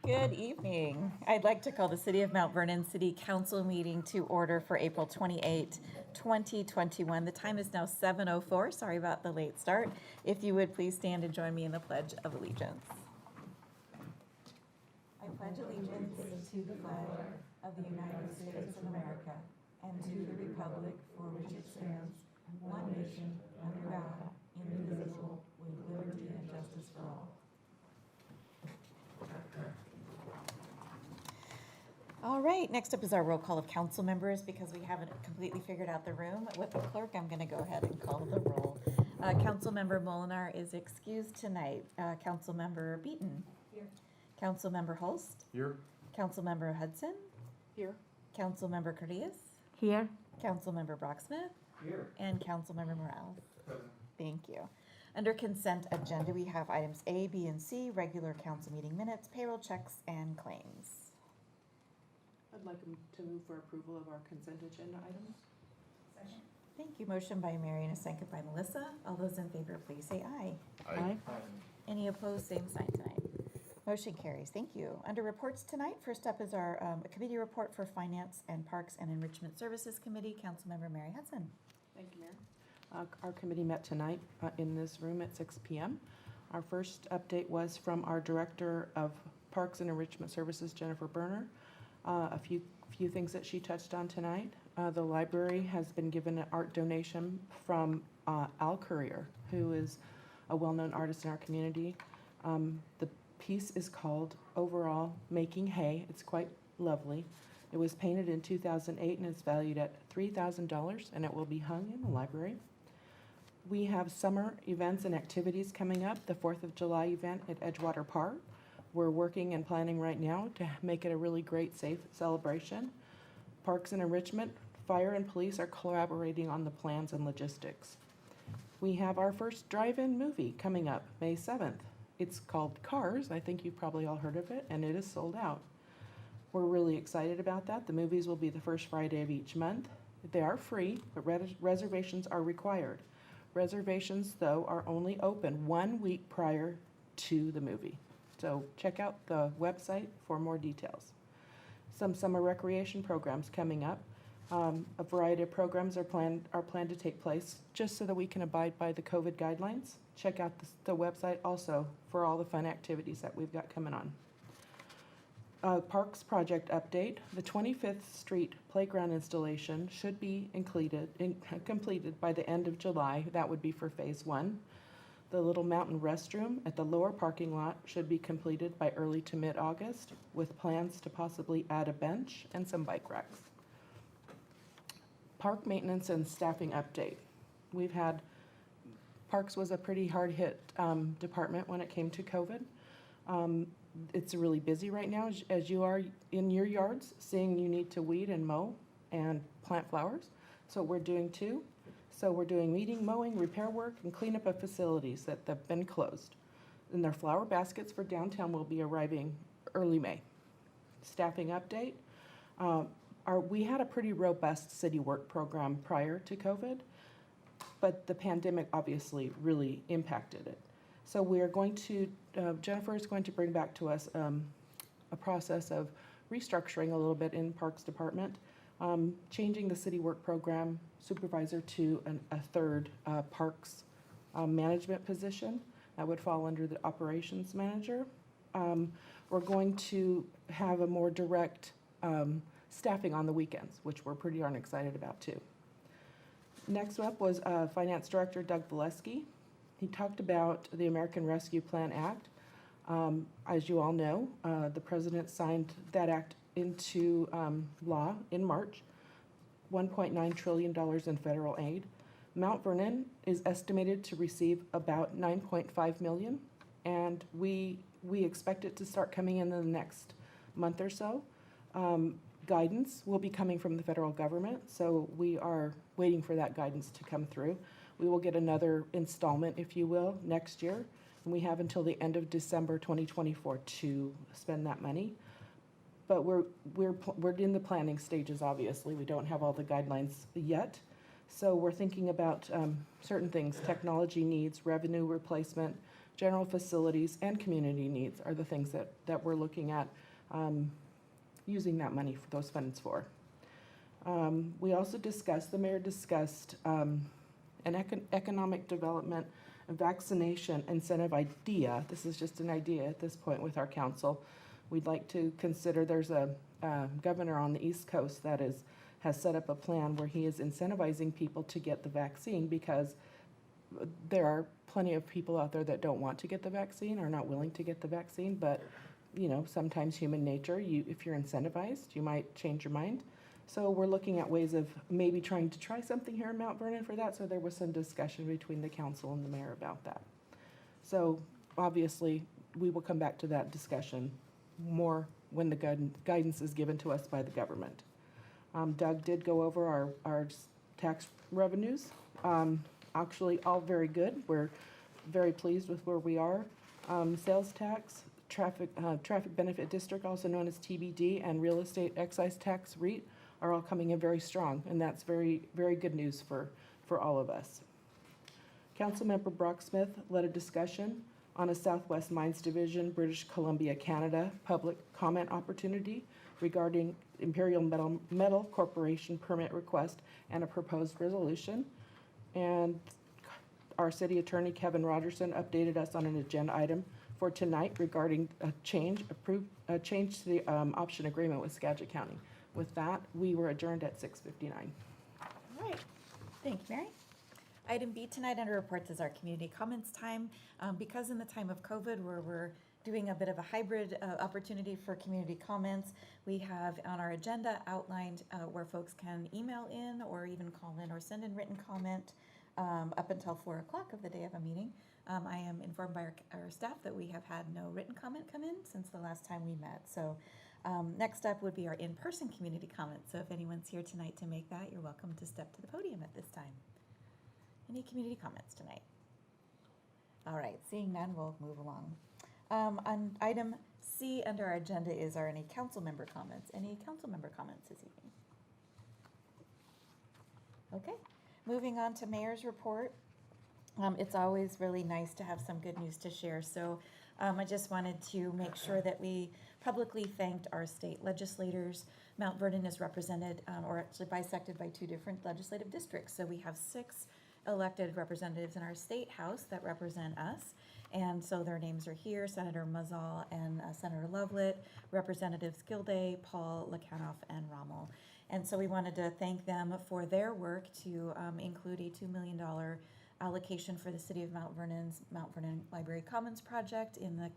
Good evening. I'd like to call the City of Mount Vernon City Council meeting to order for April 28, 2021. The time is now 7:04. Sorry about the late start. If you would please stand and join me in the Pledge of Allegiance. I pledge allegiance to the flag of the United States of America and to the republic for which it stands, one nation, under God, indivisible, with liberty and justice for all. All right, next up is our roll call of council members. Because we haven't completely figured out the room with the clerk, I'm going to go ahead and call the roll. Councilmember Molinar is excused tonight. Councilmember Beaton. Here. Councilmember Holst. Here. Councilmember Hudson. Here. Councilmember Cordias. Here. Councilmember Brocksmith. Here. And Councilmember Morales. Thank you. Under consent agenda, we have items A, B, and C, regular council meeting minutes, payroll checks, and claims. I'd like to move for approval of our consent agenda items. Second. Thank you. Motion by Mary and a second by Melissa. All those in favor, please say aye. Aye. Any opposed, same sign tonight. Motion carries. Thank you. Under reports tonight, first up is our committee report for Finance and Parks and Enrichment Services Committee. Councilmember Mary Hudson. Thank you, Mayor. Our committee met tonight in this room at 6 p.m. Our first update was from our Director of Parks and Enrichment Services, Jennifer Berner. A few things that she touched on tonight. The library has been given an art donation from Al Courier, who is a well-known artist in our community. The piece is called Overall Making Hay. It's quite lovely. It was painted in 2008 and is valued at $3,000, and it will be hung in the library. We have summer events and activities coming up. The 4th of July event at Edgewater Park. We're working and planning right now to make it a really great, safe celebration. Parks and Enrichment, Fire and Police are collaborating on the plans and logistics. We have our first drive-in movie coming up May 7th. It's called Cars. I think you've probably all heard of it, and it is sold out. We're really excited about that. The movies will be the first Friday of each month. They are free, but reservations are required. Reservations, though, are only open 1 week prior to the movie. So check out the website for more details. Some summer recreation programs coming up. A variety of programs are planned to take place just so that we can abide by the COVID guidelines. Check out the website also for all the fun activities that we've got coming on. Parks project update. The 25th Street playground installation should be completed by the end of July. That would be for phase 1. The Little Mountain restroom at the lower parking lot should be completed by early to mid-August, with plans to possibly add a bench and some bike racks. Park maintenance and staffing update. Parks was a pretty hard-hit department when it came to COVID. It's really busy right now, as you are in your yards, seeing you need to weed and mow and plant flowers. So we're doing too. So we're doing weeding, mowing, repair work, and cleanup of facilities that have been closed. And their flower baskets for downtown will be arriving early May. Staffing update. We had a pretty robust city work program prior to COVID, but the pandemic obviously really impacted it. So we are going to, Jennifer is going to bring back to us a process of restructuring a little bit in Parks Department. Changing the city work program supervisor to a third parks management position that would fall under the operations manager. We're going to have a more direct staffing on the weekends, which we're pretty darn excited about too. Next up was Finance Director Doug Valesky. He talked about the American Rescue Plan Act. As you all know, the president signed that act into law in March, $1.9 trillion in federal aid. Mount Vernon is estimated to receive about $9.5 million, and we expect it to start coming in the next month or so. Guidance will be coming from the federal government, so we are waiting for that guidance to come through. We will get another installment, if you will, next year, and we have until the end of December 2024 to spend that money. But we're in the planning stages, obviously. We don't have all the guidelines yet. So we're thinking about certain things, technology needs, revenue replacement, general facilities, and community needs are the things that we're looking at using that money for those funds for. We also discussed, the mayor discussed an economic development and vaccination incentive idea. This is just an idea at this point with our council. We'd like to consider, there's a governor on the East Coast that has set up a plan where he is incentivizing people to get the vaccine, because there are plenty of people out there that don't want to get the vaccine or not willing to get the vaccine, but sometimes human nature, if you're incentivized, you might change your mind. So we're looking at ways of maybe trying to try something here in Mount Vernon for that. So there was some discussion between the council and the mayor about that. So obviously, we will come back to that discussion more when the guidance is given to us by the government. Doug did go over our tax revenues. Actually, all very good. We're very pleased with where we are. Sales tax, traffic benefit district, also known as TBD, and real estate excise tax REIT are all coming in very strong, and that's very, very good news for all of us. Councilmember Brock Smith led a discussion on a Southwest Mines Division, British Columbia, Canada, public comment opportunity regarding Imperial Metal Corporation permit request and a proposed resolution. And our city attorney, Kevin Rogerson, updated us on an agenda item for tonight regarding a change to the option agreement with Skagit County. With that, we were adjourned at 6:59. All right, thank you, Mary. Item B tonight under reports is our community comments time. Because in the time of COVID, where we're doing a bit of a hybrid opportunity for community comments, we have on our agenda outlined where folks can email in or even call in or send in written comment up until 4 o'clock of the day of a meeting. I am informed by our staff that we have had no written comment come in since the last time we met. So next up would be our in-person community comments. So if anyone's here tonight to make that, you're welcome to step to the podium at this time. Any community comments tonight? All right, seeing none, we'll move along. On item C under our agenda is our any council member comments. Any council member comments this evening? Okay, moving on to mayor's report. It's always really nice to have some good news to share. So I just wanted to make sure that we publicly thanked our state legislators. Mount Vernon is represented or actually bisected by 2 different legislative districts. So we have 6 elected representatives in our state house that represent us. And so their names are here, Senator Mazzal and Senator Lovelet, Representatives Gilday, Paul, Lakanoff, and Rommel. And so we wanted to thank them for their work to include a $2 million allocation for the city of Mount Vernon's Mount Vernon Library Commons project in the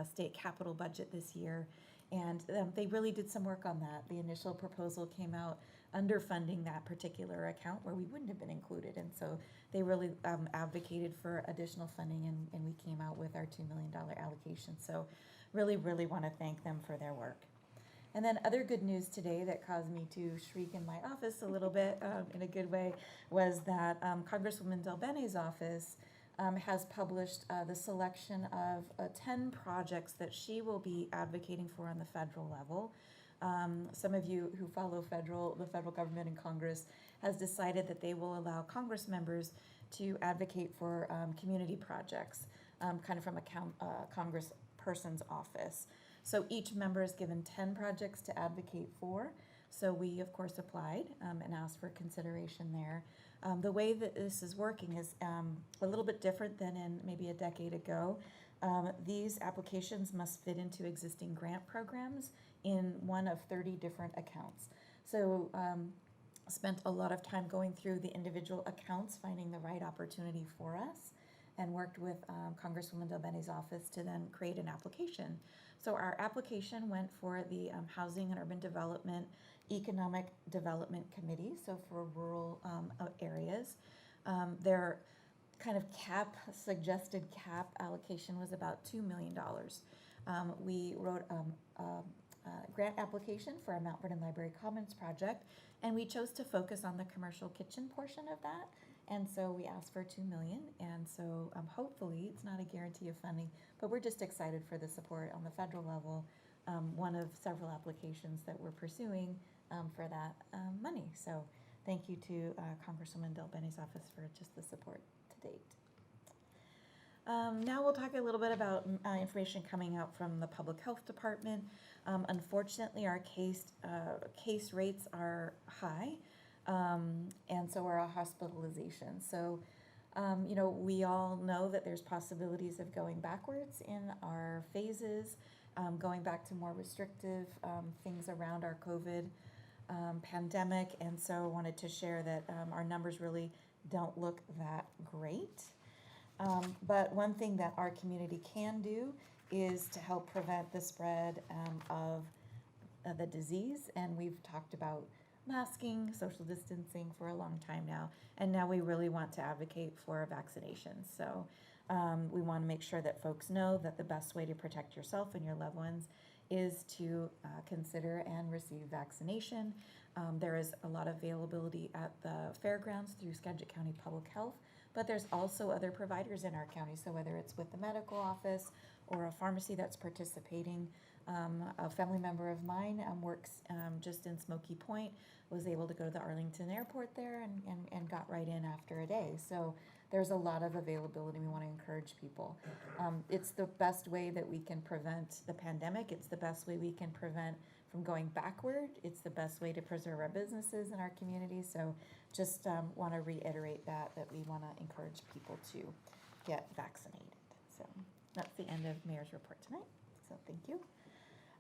state capital budget this year. And they really did some work on that. The initial proposal came out underfunding that particular account where we wouldn't have been included. And so they really advocated for additional funding, and we came out with our $2 million allocation. So really, really want to thank them for their work. And then other good news today that caused me to shriek in my office a little bit in a good way was that Congresswoman Del Bene's office has published the selection of 10 projects that she will be advocating for on the federal level. Some of you who follow the federal government and Congress has decided that they will allow Congress members to advocate for community projects, kind of from a congressperson's office. So each member is given 10 projects to advocate for. So we, of course, applied and asked for consideration there. The way that this is working is a little bit different than in maybe a decade ago. These applications must fit into existing grant programs in one of 30 different accounts. So spent a lot of time going through the individual accounts, finding the right opportunity for us, and worked with Congresswoman Del Bene's office to then create an application. So our application went for the Housing and Urban Development Economic Development Committee, so for rural areas. Their kind of suggested cap allocation was about $2 million. We wrote a grant application for our Mount Vernon Library Commons project, and we chose to focus on the commercial kitchen portion of that. And so we asked for $2 million, and so hopefully, it's not a guarantee of funding, but we're just excited for the support on the federal level, one of several applications that we're pursuing for that money. So thank you to Congresswoman Del Bene's office for just the support to date. Now we'll talk a little bit about information coming out from the Public Health Department. Unfortunately, our case rates are high, and so are our hospitalizations. So, we all know that there's possibilities of going backwards in our phases, going back to more restrictive things around our COVID pandemic. And so I wanted to share that our numbers really don't look that great. But one thing that our community can do is to help prevent the spread of the disease. And we've talked about masking, social distancing for a long time now. And now we really want to advocate for vaccinations. So we want to make sure that folks know that the best way to protect yourself and your loved ones is to consider and receive vaccination. There is a lot of availability at the fairgrounds through Skagit County Public Health, but there's also other providers in our county. So whether it's with the medical office or a pharmacy that's participating, a family member of mine works just in Smoky Point, was able to go to the Arlington airport there and got right in after a day. So there's a lot of availability. We want to encourage people. It's the best way that we can prevent the pandemic. It's the best way we can prevent from going backward. It's the best way to preserve our businesses and our community. So just want to reiterate that we want to encourage people to get vaccinated. So that's the end of Mayor's report tonight. So thank you.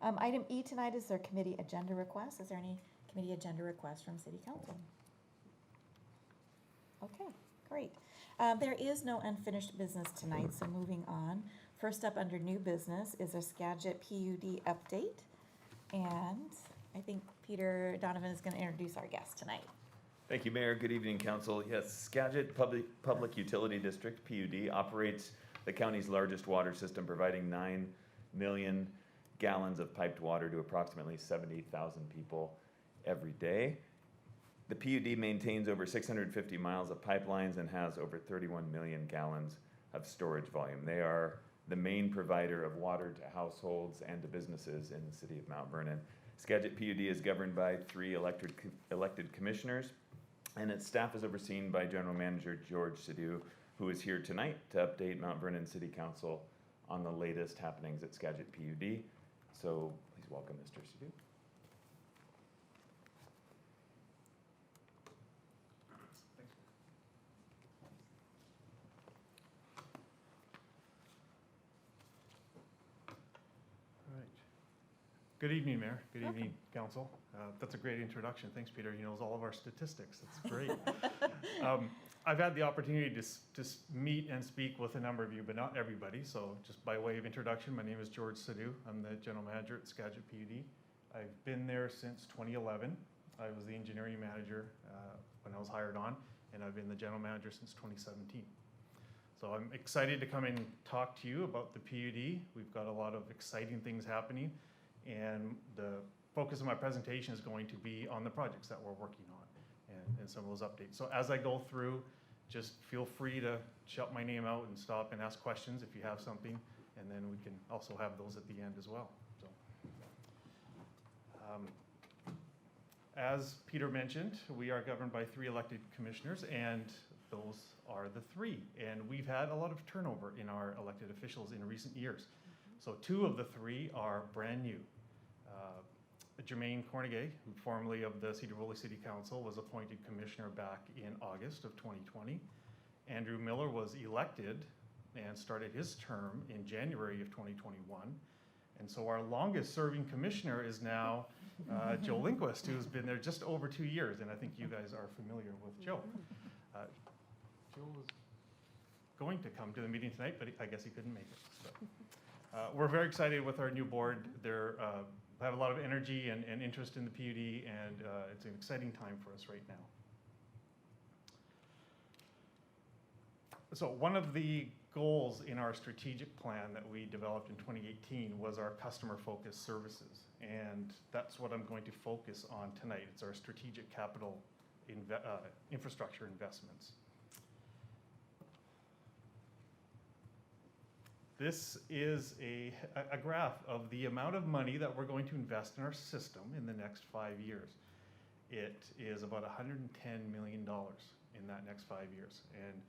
Item E tonight is our committee agenda request. Is there any committee agenda requests from City Council? Okay, great. There is no unfinished business tonight, so moving on. First up under new business is a Skagit PUD update. And I think Peter Donovan is going to introduce our guest tonight. Thank you, Mayor. Good evening, Council. Yes, Skagit Public Utility District, PUD, operates the county's largest water system, providing 9 million gallons of piped water to approximately 70,000 people every day. The PUD maintains over 650 miles of pipelines and has over 31 million gallons of storage volume. They are the main provider of water to households and to businesses in the city of Mount Vernon. Skagit PUD is governed by 3 elected commissioners, and its staff is overseen by General Manager George Sidhu, who is here tonight to update Mount Vernon City Council on the latest happenings at Skagit PUD. So please welcome Mr. Sidhu. Good evening, Mayor. Good evening, Council. That's a great introduction. Thanks, Peter. He knows all of our statistics. That's great. I've had the opportunity to meet and speak with a number of you, but not everybody. So just by way of introduction, my name is George Sidhu. I'm the General Manager at Skagit PUD. I've been there since 2011. I was the engineering manager when I was hired on, and I've been the General Manager since 2017. So I'm excited to come and talk to you about the PUD. We've got a lot of exciting things happening. And the focus of my presentation is going to be on the projects that we're working on and some of those updates. So as I go through, just feel free to shout my name out and stop and ask questions if you have something. And then we can also have those at the end as well. So, as Peter mentioned, we are governed by 3 elected commissioners, and those are the 3. And we've had a lot of turnover in our elected officials in recent years. So 2 of the 3 are brand new. Jermaine Cornegay, who formerly of the Cedar Valley City Council, was appointed commissioner back in August of 2020. Andrew Miller was elected and started his term in January of 2021. And so our longest serving commissioner is now Joe Lindquist, who's been there just over 2 years. And I think you guys are familiar with Joe. Joe was going to come to the meeting tonight, but I guess he couldn't make it. So. We're very excited with our new board. They're have a lot of energy and interest in the PUD, and it's an exciting time for us right now. So one of the goals in our strategic plan that we developed in 2018 was our customer-focused services, and that's what I'm going to focus on tonight. It's our strategic capital infrastructure investments. This is a graph of the amount of money that we're going to invest in our system in the next 5 years. It is about $110 million in that next 5 years. And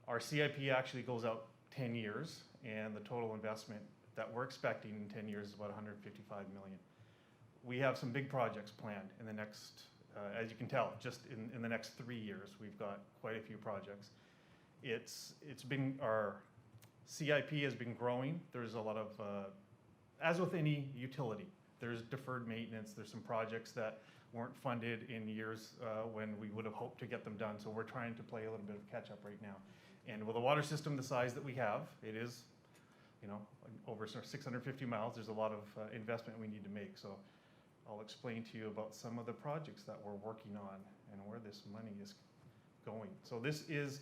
our CIP actually goes out 10 years, and the total investment that we're expecting in 10 years is about 155 million. We have some big projects planned in the next, as you can tell, just in the next 3 years, we've got quite a few projects. It's been, our CIP has been growing. There's a lot of, as with any utility, there's deferred maintenance. There's some projects that weren't funded in years when we would have hoped to get them done. So we're trying to play a little bit of catch up right now. And with a water system the size that we have, it is, you know, over 650 miles, there's a lot of investment we need to make. So I'll explain to you about some of the projects that we're working on and where this money is going. So this is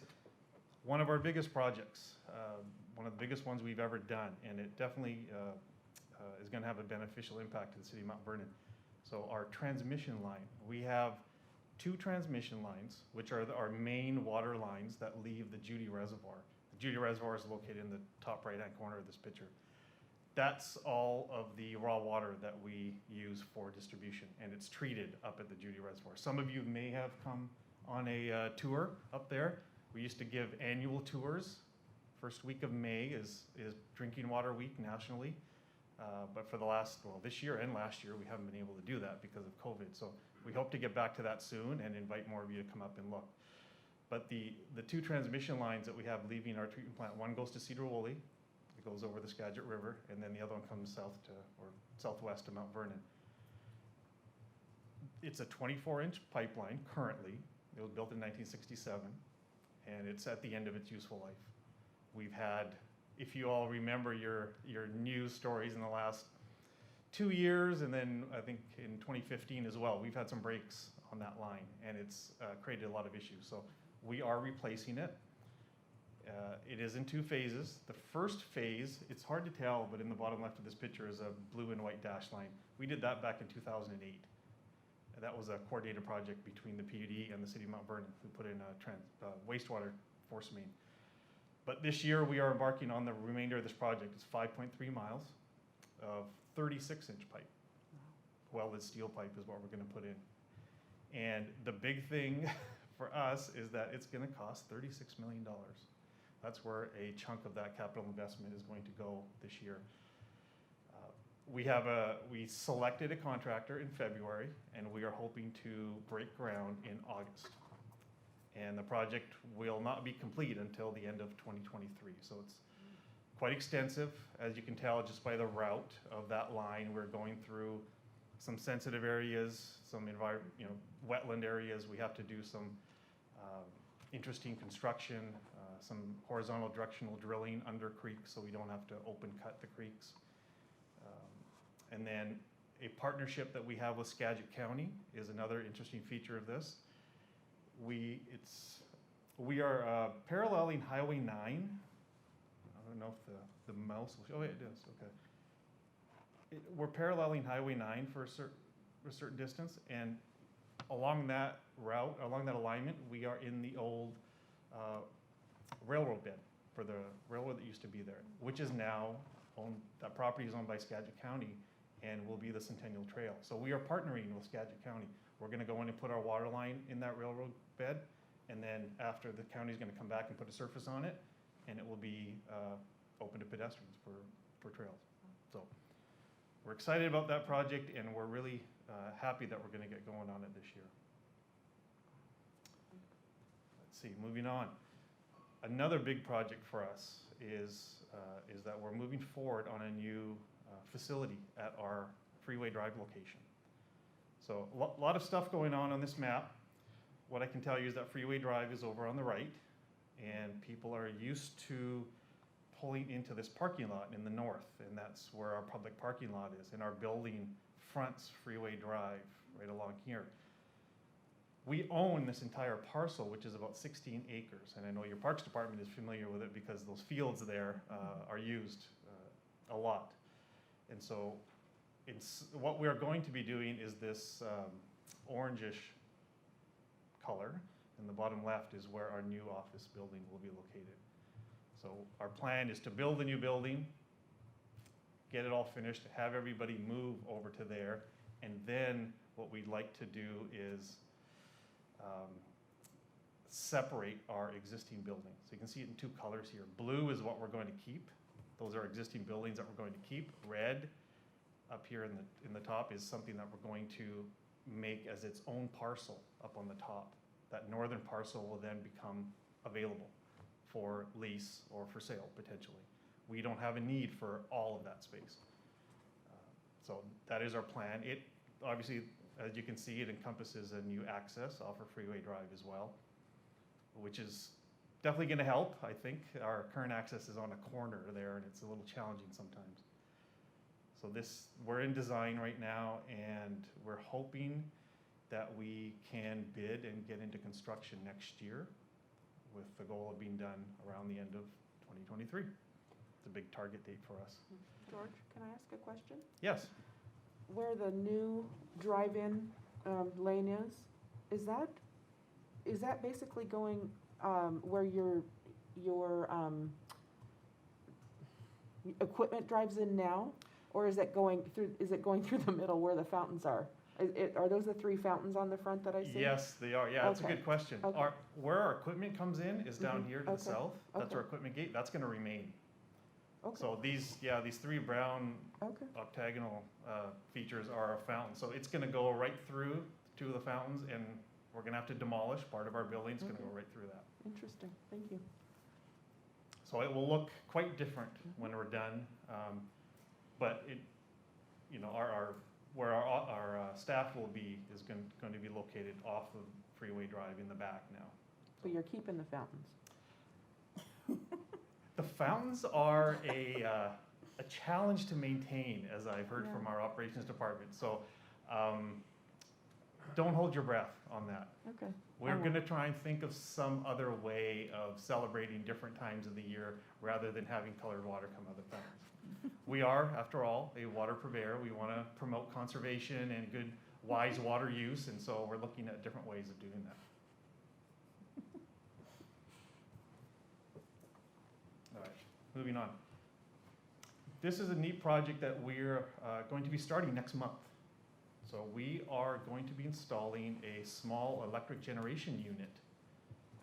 one of our biggest projects, one of the biggest ones we've ever done, and it definitely is going to have a beneficial impact to the city of Mount Vernon. So our transmission line, we have 2 transmission lines, which are our main water lines that leave the Judy Reservoir. The Judy Reservoir is located in the top right-hand corner of this picture. That's all of the raw water that we use for distribution, and it's treated up at the Judy Reservoir. Some of you may have come on a tour up there. We used to give annual tours. First week of May is Drinking Water Week nationally. But for the last, well, this year and last year, we haven't been able to do that because of COVID. So we hope to get back to that soon and invite more of you to come up and look. But the 2 transmission lines that we have leaving our treatment plant, one goes to Cedar Woolley, it goes over the Skagit River, and then the other one comes south to, or southwest to Mount Vernon. It's a 24-inch pipeline currently. It was built in 1967, and it's at the end of its useful life. We've had, if you all remember your news stories in the last 2 years, and then I think in 2015 as well, we've had some breaks on that line, and it's created a lot of issues. So we are replacing it. It is in 2 phases. The first phase, it's hard to tell, but in the bottom left of this picture is a blue and white dash line. We did that back in 2008. That was a coordinated project between the PUD and the city of Mount Vernon, who put in a wastewater force main. But this year we are embarking on the remainder of this project. It's 5.3 miles of 36-inch pipe. Welded steel pipe is what we're going to put in. And the big thing for us is that it's going to cost $36 million. That's where a chunk of that capital investment is going to go this year. We selected a contractor in February, and we are hoping to break ground in August. And the project will not be complete until the end of 2023. So it's quite extensive, as you can tell just by the route of that line. We're going through some sensitive areas, some wetland areas. We have to do some interesting construction, some horizontal directional drilling under creeks so we don't have to open cut the creeks. And then a partnership that we have with Skagit County is another interesting feature of this. We are paralleling Highway 9. I don't know if the mouse will show. Oh, it does. Okay. We're paralleling Highway 9 for a certain distance, and along that route, along that alignment, we are in the old railroad bed for the railroad that used to be there, which is now owned. That property is owned by Skagit County and will be the Centennial Trail. So we are partnering with Skagit County. We're going to go in and put our water line in that railroad bed, and then after, the county's going to come back and put a surface on it, and it will be open to pedestrians for trails. So we're excited about that project, and we're really happy that we're going to get going on it this year. Let's see, moving on. Another big project for us is that we're moving forward on a new facility at our Freeway Drive location. So a lot of stuff going on this map. What I can tell you is that Freeway Drive is over on the right, and people are used to pulling into this parking lot in the north, and that's where our public parking lot is, and our building fronts Freeway Drive right along here. We own this entire parcel, which is about 16 acres, and I know your Parks Department is familiar with it because those fields there are used a lot. And so what we are going to be doing is this orangish color, and the bottom left is where our new office building will be located. So our plan is to build a new building, get it all finished, have everybody move over to there, and then what we'd like to do is separate our existing buildings. So you can see it in two colors here. Blue is what we're going to keep. Those are existing buildings that we're going to keep. Red up here in the top is something that we're going to make as its own parcel up on the top. That northern parcel will then become available for lease or for sale potentially. We don't have a need for all of that space. So that is our plan. It obviously, as you can see, it encompasses a new access off of Freeway Drive as well, which is definitely going to help. I think our current access is on a corner there and it's a little challenging sometimes. So we're in design right now and we're hoping that we can bid and get into construction next year with the goal of being done around the end of 2023. It's a big target date for us. George, can I ask a question? Yes. Where the new drive-in lane is that basically going where your equipment drives in now? Or is it going through the middle where the fountains are? Are those the 3 fountains on the front that I see? Yes, they are. Yeah, that's a Okay. good question. Okay. Where our equipment comes in is down here to the Okay. south. That's Okay. our equipment gate. That's going to remain. Okay. So these 3 brown Okay. octagonal features are our fountains. So it's going to go right through 2 of the fountains, and we're going to have to demolish part of our building. It's going to go right through that. Interesting. Thank you. So it will look quite different when we're done. But it, where our staff will be is going to be located off of Freeway Drive in the back now. But you're keeping the fountains. The fountains are a challenge to maintain, as I've heard from Yeah. our operations department. So don't hold your breath on that. Okay. We're I going to try and think of some other way of celebrating different times of the year rather than having colored water come out of the fountains. We are, after all, a water purveyor. We want to promote conservation and good, wise water use, and so we're looking at different ways of doing that. All right, moving on. This is a neat project that we're going to be starting next month. So we are going to be installing a small electric generation unit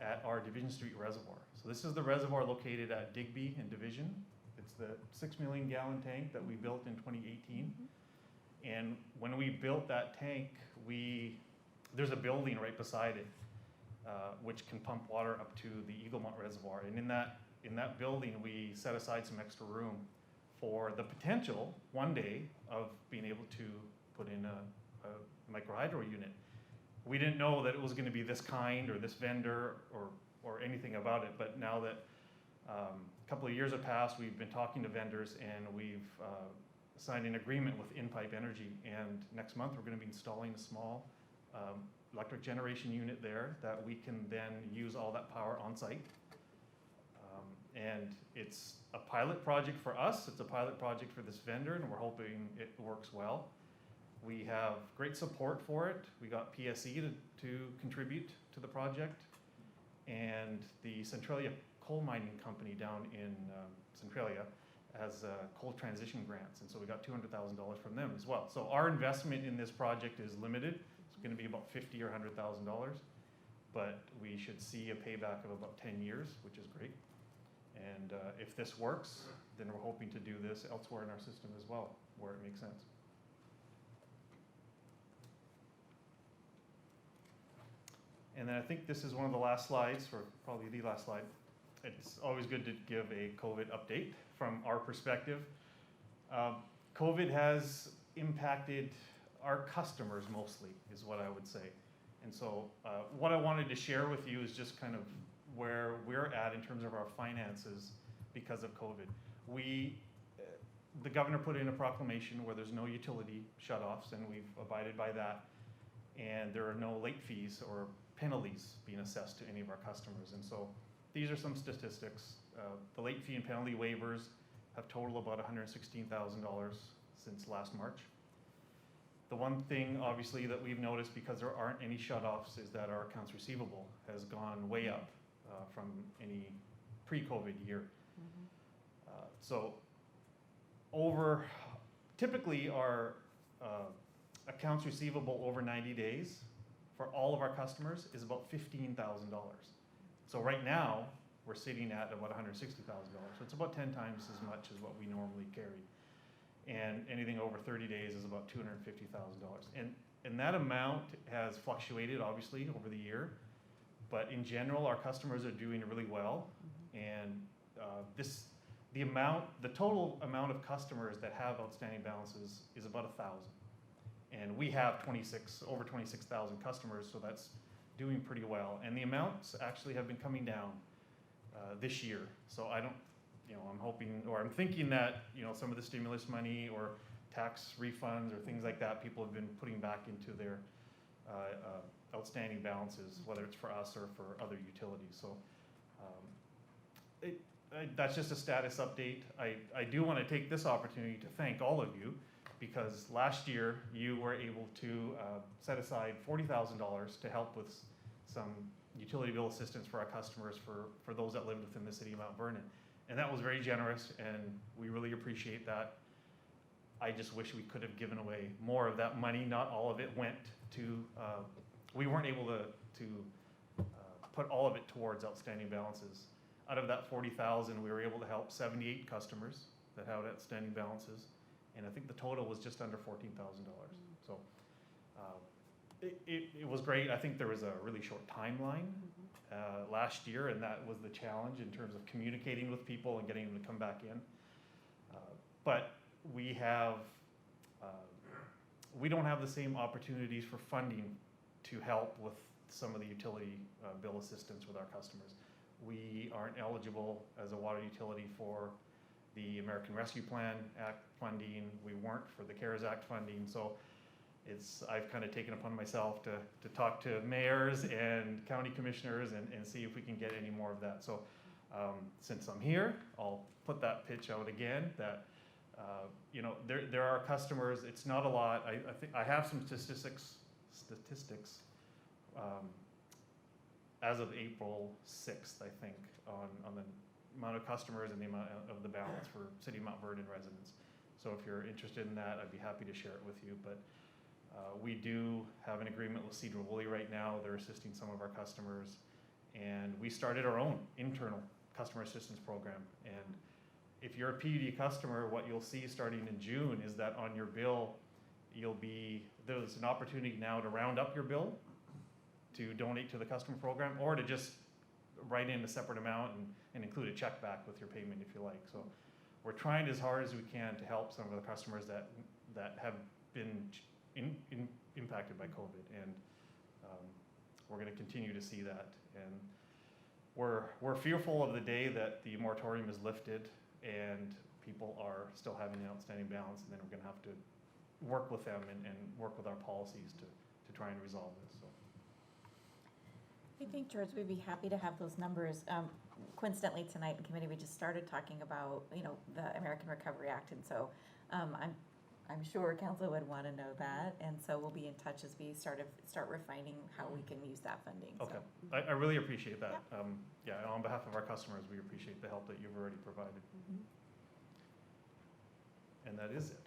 at our Division Street Reservoir. So this is the reservoir located at Digby and Division. It's the 6 million gallon tank that we built in 2018. And when we built that tank, there's a building right beside it, which can pump water up to the Eaglemont Reservoir. And in that building, we set aside some extra room for the potential one day of being able to put in a microhydro unit. We didn't know that it was going to be this kind or this vendor or anything about it, but now that a couple of years have passed, we've been talking to vendors and we've signed an agreement with In-Pipe Energy, and next month we're going to be installing a small electric generation unit there that we can then use all that power on site. And it's a pilot project for us, it's a pilot project for this vendor, and we're hoping it works well. We have great support for it. We got PSE to contribute to the project, and the Centralia Coal Mining Company down in Centralia has coal transition grants, and so we got $200,000 from them as well. So our investment in this project is limited. It's going to be about $50,000 or $100,000, but we should see a payback of about 10 years, which is great. And if this works, then we're hoping to do this elsewhere in our system as well, where it makes sense. And then I think this is one of the last slides, or probably the last slide. It's always good to give a COVID update from our perspective. COVID has impacted our customers mostly, is what I would say. And so what I wanted to share with you is just kind of where we're at in terms of our finances because of COVID. The governor put in a proclamation where there's no utility shutoffs, and we've abided by that. And there are no late fees or penalties being assessed to any of our customers. And so these are some statistics. The late fee and penalty waivers have totaled about $116,000 since last March. The one thing, obviously, that we've noticed because there aren't any shutoffs is that our accounts receivable has gone way up from any pre-COVID year. So typically our accounts receivable over 90 days for all of our customers is about $15,000. So right now, we're sitting at about $160,000. So it's about 10 times as much as what we normally carry. And anything over 30 days is about $250,000. And that amount has fluctuated, obviously, over the year. But in general, our customers are doing really well. And the total amount of customers that have outstanding balances is about 1,000. And we have over 26,000 customers, so that's doing pretty well. And the amounts actually have been coming down this year. So I'm hoping, or I'm thinking that, some of the stimulus money or tax refunds or things like that, people have been putting back into their outstanding balances, whether it's for us or for other utilities. So that's just a status update. I do want to take this opportunity to thank all of you, because last year you were able to set aside $40,000 to help with some utility bill assistance for our customers for those that live within the city of Mount Vernon. And that was very generous, and we really appreciate that. I just wish we could have given away more of that money. Not all of it went to, we weren't able to put all of it towards outstanding balances. Out of that 40,000, we were able to help 78 customers that had outstanding balances. And I think the total was just under $14,000. So it was great. I think there was a really short timeline last year, and that was the challenge in terms of communicating with people and getting them to come back in. But we don't have the same opportunities for funding to help with some of the utility bill assistance with our customers. We aren't eligible as a water utility for the American Rescue Plan Act funding. We weren't for the CARES Act funding. So I've kind of taken upon myself to talk to mayors and county commissioners and see if we can get any more of that. So since I'm here, I'll put that pitch out again that there are customers. It's not a lot. I think I have some statistics as of April 6th, I think, on the amount of customers and the amount of the balance for City of Mount Vernon residents. So if you're interested in that, I'd be happy to share it with you. But we do have an agreement with Cedar Woolley right now. They're assisting some of our customers. And we started our own internal customer assistance program. And if you're a PUD customer, what you'll see starting in June is that on your bill, there's an opportunity now to round up your bill to donate to the customer program, or to just write in a separate amount and include a check back with your payment if you like. So we're trying as hard as we can to help some of the customers that have been impacted by COVID, and we're going to continue to see that. And we're fearful of the day that the moratorium is lifted and people are still having an outstanding balance, and then we're going to have to work with them and work with our policies to try and resolve this. So. I think, George, we'd be happy to have those numbers. Coincidentally, tonight in committee, we just started talking about, the American Recovery Act, and so I'm sure council would want to know that, and so we'll be in touch as we start refining how we can use that funding. Okay, so. I really appreciate that. Yeah. On behalf of our customers, we appreciate the help that you've already provided. And that is it.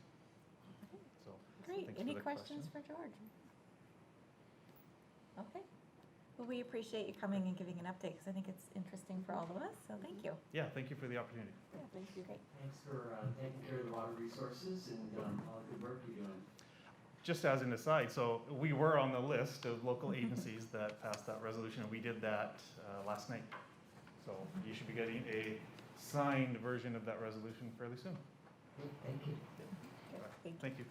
So, Great. thanks Any for the questions for George? Okay. Well, we appreciate you coming and giving an update, because I think it's interesting for all of us, so thank you. Yeah, thank you for the opportunity. Yeah, thank you. Great. Thanks for taking care of the water resources and all the good work you're doing. Just as an aside, so we were on the list of local agencies that passed that resolution, and we did that last night. So you should be getting a signed version of that resolution fairly soon. Thank you. Good. Thank you.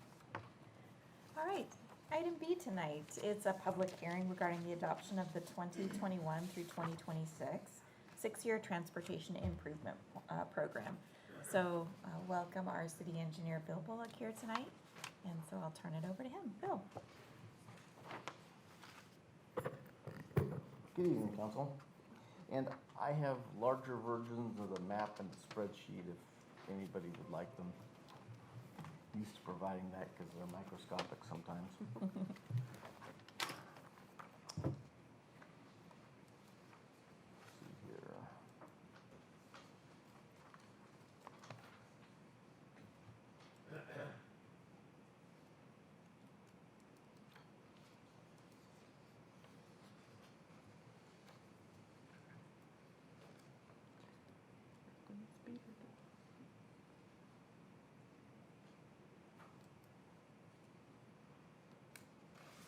All right. Item B tonight, it's a public hearing regarding the adoption of the 2021 through 2026 six-year transportation improvement program. So welcome our city engineer, Bill Bullock, here tonight. And so I'll turn it over to him. Bill. Good evening, Council. And I have larger versions of the map and the spreadsheet if anybody would like them. Used to providing that because they're microscopic sometimes. See here.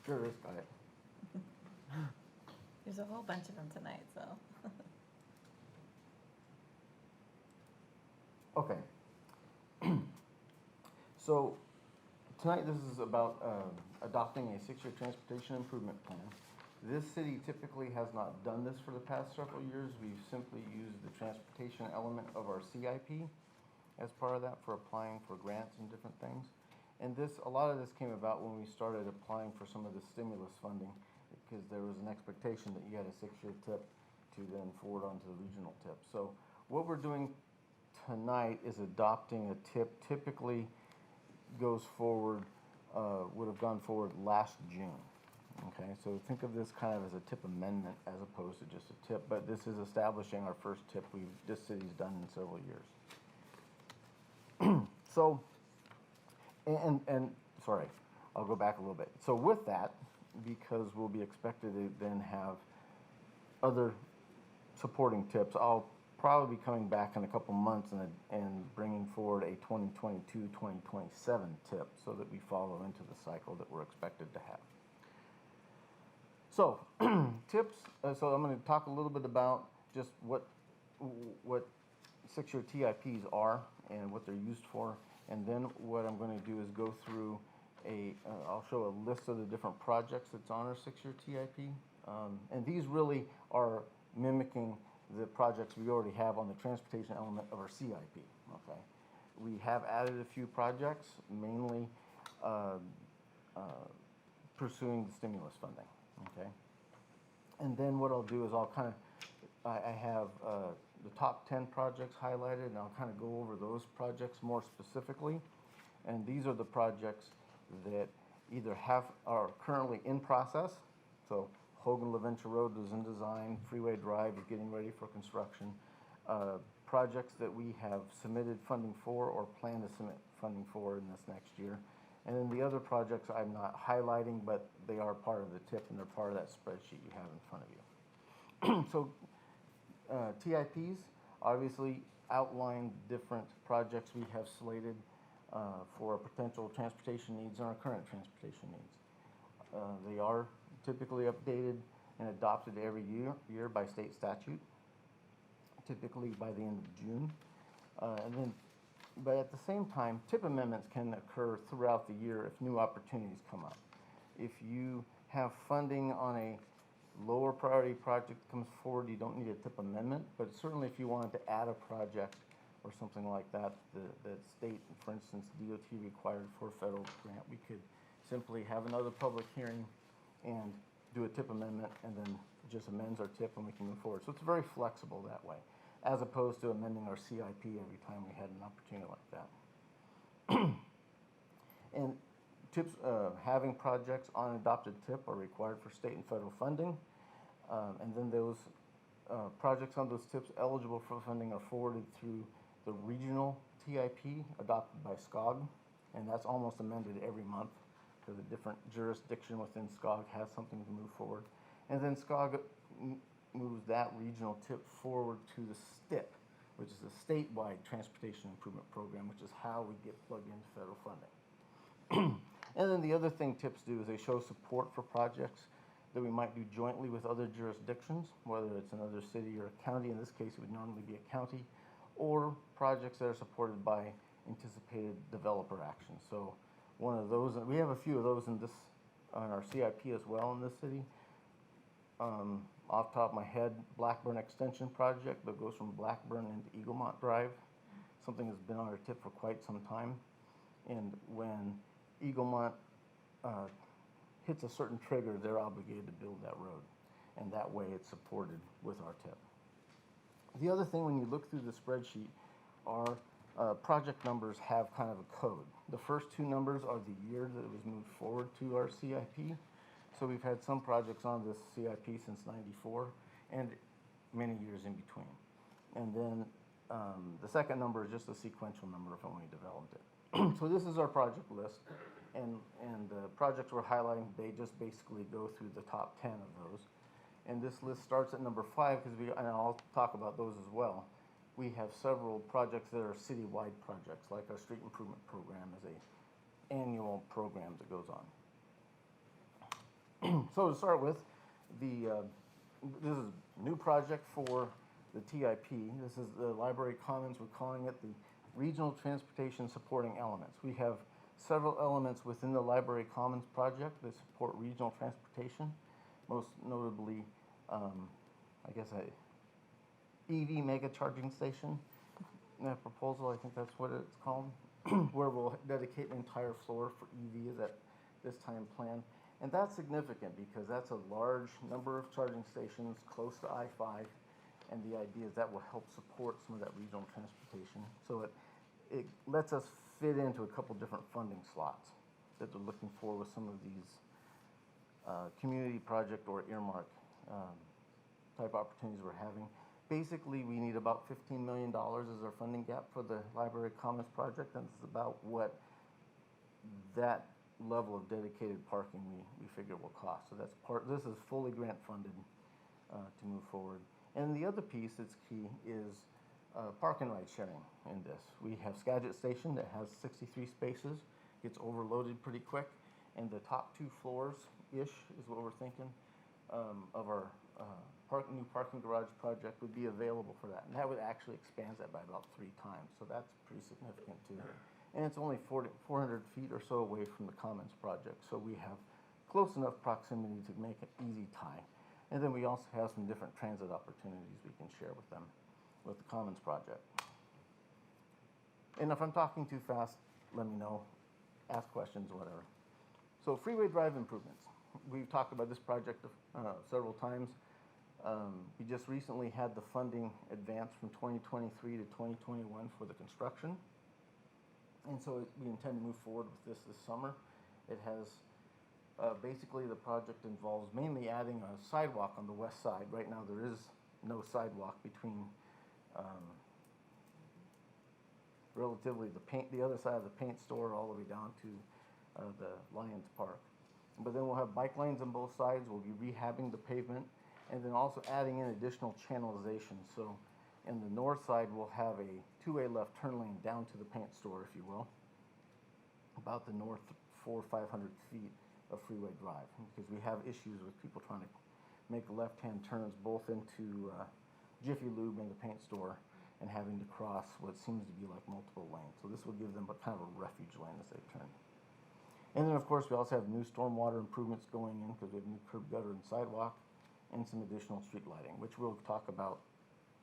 Sure is, got it. There's a whole bunch of them tonight, so. Okay. So, tonight this is about adopting a 6-year transportation improvement plan. This city typically has not done this for the past several years. We've simply used the transportation element of our CIP as part of that for applying for grants and different things. And a lot of this came about when we started applying for some of the stimulus funding, because there was an expectation that you had a 6-year tip to then forward onto the regional tip. So what we're doing tonight is adopting a tip. Typically goes forward, would have gone forward last June. Okay, so think of this kind of as a tip amendment as opposed to just a tip, but this is establishing our first tip this city's done in several years. So, and sorry, I'll go back a little bit. So with that, because we'll be expected to then have other supporting tips, I'll probably be coming back in a couple months and bringing forward a 2022-2027 tip so that we follow into the cycle that we're expected to have. So, tips, so I'm going to talk a little bit about just what 6-year TIPs are and what they're used for, and then what I'm going to do is go through I'll show a list of the different projects that's on our 6-year TIP, and these really are mimicking the projects we already have on the transportation element of our CIP, okay? We have added a few projects, mainly pursuing the stimulus funding. Okay, and then what I'll do is I have the top 10 projects highlighted, and I'll kind of go over those projects more specifically. And these are the projects that either are currently in process. So Hogan-LaVenture Road is in design, Freeway Drive is getting ready for construction. Projects that we have submitted funding for or plan to submit funding for in this next year. And then the other projects I'm not highlighting, but they are part of the tip and they're part of that spreadsheet you have in front of you. So TIPs obviously outline different projects we have slated for potential transportation needs and our current transportation needs. They are typically updated and adopted every year by state statute, typically by the end of June. But at the same time, tip amendments can occur throughout the year if new opportunities come up. If you have funding on a lower priority project that comes forward, you don't need a tip amendment, but certainly if you wanted to add a project or something like that, the state, for instance, DOT required for a federal grant, we could simply have another public hearing and do a tip amendment, and then just amends our tip and we can move forward. So it's very flexible that way, as opposed to amending our CIP every time we had an opportunity like that. And tips, having projects on adopted tip are required for state and federal funding. And then those projects on those tips eligible for funding are forwarded through the regional TIP adopted by SCOG. And that's almost amended every month because a different jurisdiction within SCOG has something to move forward. And then SCOG moves that regional tip forward to the STIP, which is a statewide transportation improvement program, which is how we get plugged into federal funding. And then the other thing TIPs do is they show support for projects that we might do jointly with other jurisdictions, whether it's another city or a county. In this case, it would normally be a county, or projects that are supported by anticipated developer action. So one of those, we have a few of those on our CIP as well in this city. Off the top of my head, Blackburn Extension Project that goes from Blackburn into Eaglemont Drive, something that's been on our tip for quite some time. And when Eaglemont hits a certain trigger, they're obligated to build that road. And that way it's supported with our tip. The other thing, when you look through the spreadsheet, our project numbers have kind of a code. The first two numbers are the year that it was moved forward to our CIP. So we've had some projects on this CIP since '94 and many years in between. And then the second number is just a sequential number of when we developed it. So this is our project list, and the projects we're highlighting, they just basically go through the top 10 of those. And this list starts at number 5 because and I'll talk about those as well. We have several projects that are citywide projects, like our street improvement program is an annual program that goes on. So to start with, this is a new project for the TIP. This is the Library Commons. We're calling it the Regional Transportation Supporting Elements. We have several elements within the Library Commons project that support regional transportation, most notably, I guess, a EV mega charging station. In that proposal, I think that's what it's called, where we'll dedicate an entire floor for EVs at this time planned. And that's significant because that's a large number of charging stations close to I-5, and the idea is that will help support some of that regional transportation. So it lets us fit into a couple different funding slots that they're looking for with some of these community project or earmark type opportunities we're having. Basically, we need about $15 million as our funding gap for the Library Commons project, and this is about what that level of dedicated parking we figure will cost. So that's this is fully grant funded to move forward. And the other piece that's key is park and ride sharing in this. We have Skagit Station that has 63 spaces, gets overloaded pretty quick, and the top 2 floors-ish is what we're thinking of our new parking garage project would be available for that. And that would actually expand that by about 3 times, so that's pretty significant too. And it's only 400 feet or so away from the Commons project, so we have close enough proximity to make an easy tie. And then we also have some different transit opportunities we can share with them, with the Commons project. And if I'm talking too fast, let me know, ask questions, whatever. So freeway drive improvements. We've talked about this project several times. We just recently had the funding advance from 2023 to 2021 for the construction. And so we intend to move forward with this summer. It has, basically the project involves mainly adding a sidewalk on the west side. Right now there is no sidewalk between relatively the other side of the paint store all the way down to the Lions Park. But then we'll have bike lanes on both sides. We'll be rehabbing the pavement and then also adding in additional channelization. So in the north side, we'll have a 2-way left turn lane down to the paint store, if you will, about the north 400 or 500 feet of freeway drive, because we have issues with people trying to make left-hand turns both into Jiffy Lube and the paint store and having to cross what seems to be like multiple lanes. So this will give them a kind of a refuge lane as they turn. And then, of course, we also have new stormwater improvements going in because we have new curb gutter and sidewalk and some additional street lighting, which we'll talk about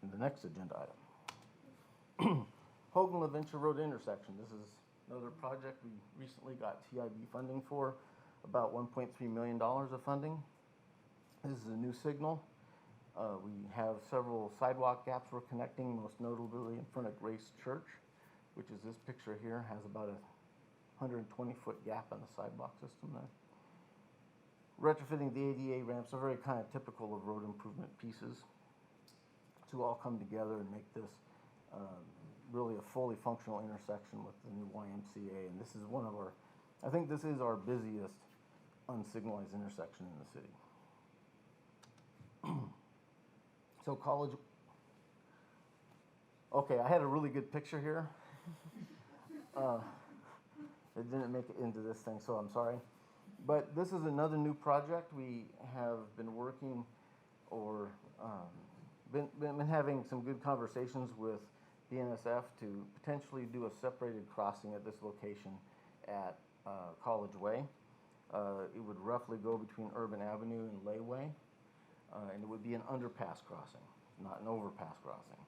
in the next agenda item. Hogan-LaVenture Road intersection. This is another project we recently got TIB funding for, about $1.3 million of funding. This is a new signal. We have several sidewalk gaps we're connecting, most notably in front of Grace Church, which is this picture here, has about a 120-foot gap in the sidewalk system there. Retrofitting the ADA ramps are very kind of typical of road improvement pieces to all come together and make this really a fully functional intersection with the new YMCA. And this is one of our, I think this is our busiest unsignalized intersection in the city. So college, okay, I had a really good picture here. It didn't make it into this thing, so I'm sorry. But this is another new project. We have been working or been having some good conversations with BNSF to potentially do a separated crossing at this location at College Way. It would roughly go between Urban Avenue and Layway, and it would be an underpass crossing, not an overpass crossing.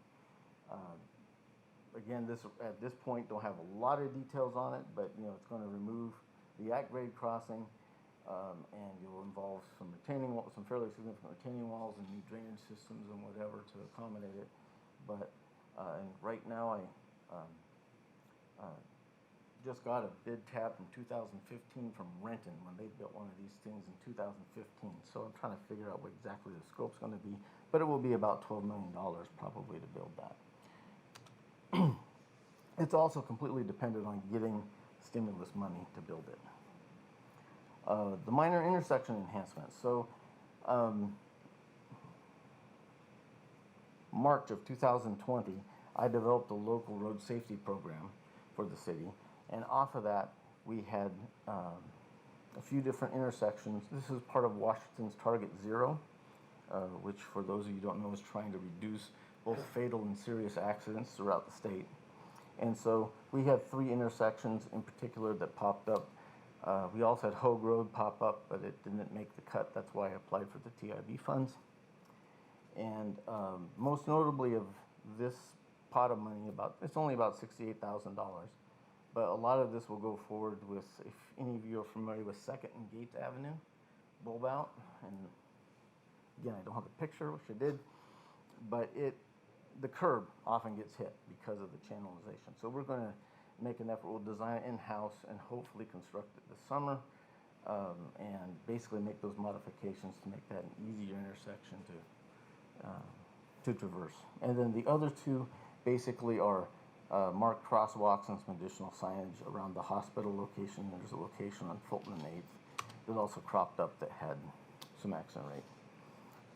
Again, at this point don't have a lot of details on it, but it's going to remove the at-grade crossing, and it will involve some fairly significant retaining walls and new drainage systems and whatever to accommodate it. But and right now I just got a bid tab from 2015 from Renton when they built one of these things in 2015. So I'm trying to figure out what exactly the scope's going to be, but it will be about $12 million probably to build that. It's also completely dependent on getting stimulus money to build it. The minor intersection enhancements. So March of 2020, I developed a local road safety program for the city. And off of that, we had a few different intersections. This is part of Washington's Target Zero, which for those of you who don't know is trying to reduce both fatal and serious accidents throughout the state. And so we had 3 intersections in particular that popped up. We also had Hogue Road pop up, but it didn't make the cut. That's why I applied for the TIB funds. And most notably of this pot of money, it's only about $68,000. But a lot of this will go forward with, if any of you are familiar with 2nd and Gates Avenue, bulb out. And again, I don't have a picture, which I did, but the curb often gets hit because of the channelization. So we're going to make an effort. We'll design it in-house and hopefully construct it this summer, and basically make those modifications to make that an easier intersection to traverse. And then the other 2 basically are marked crosswalks and some additional signage around the hospital location. There's a location on Fulton and 8th that also cropped up that had some accident rate.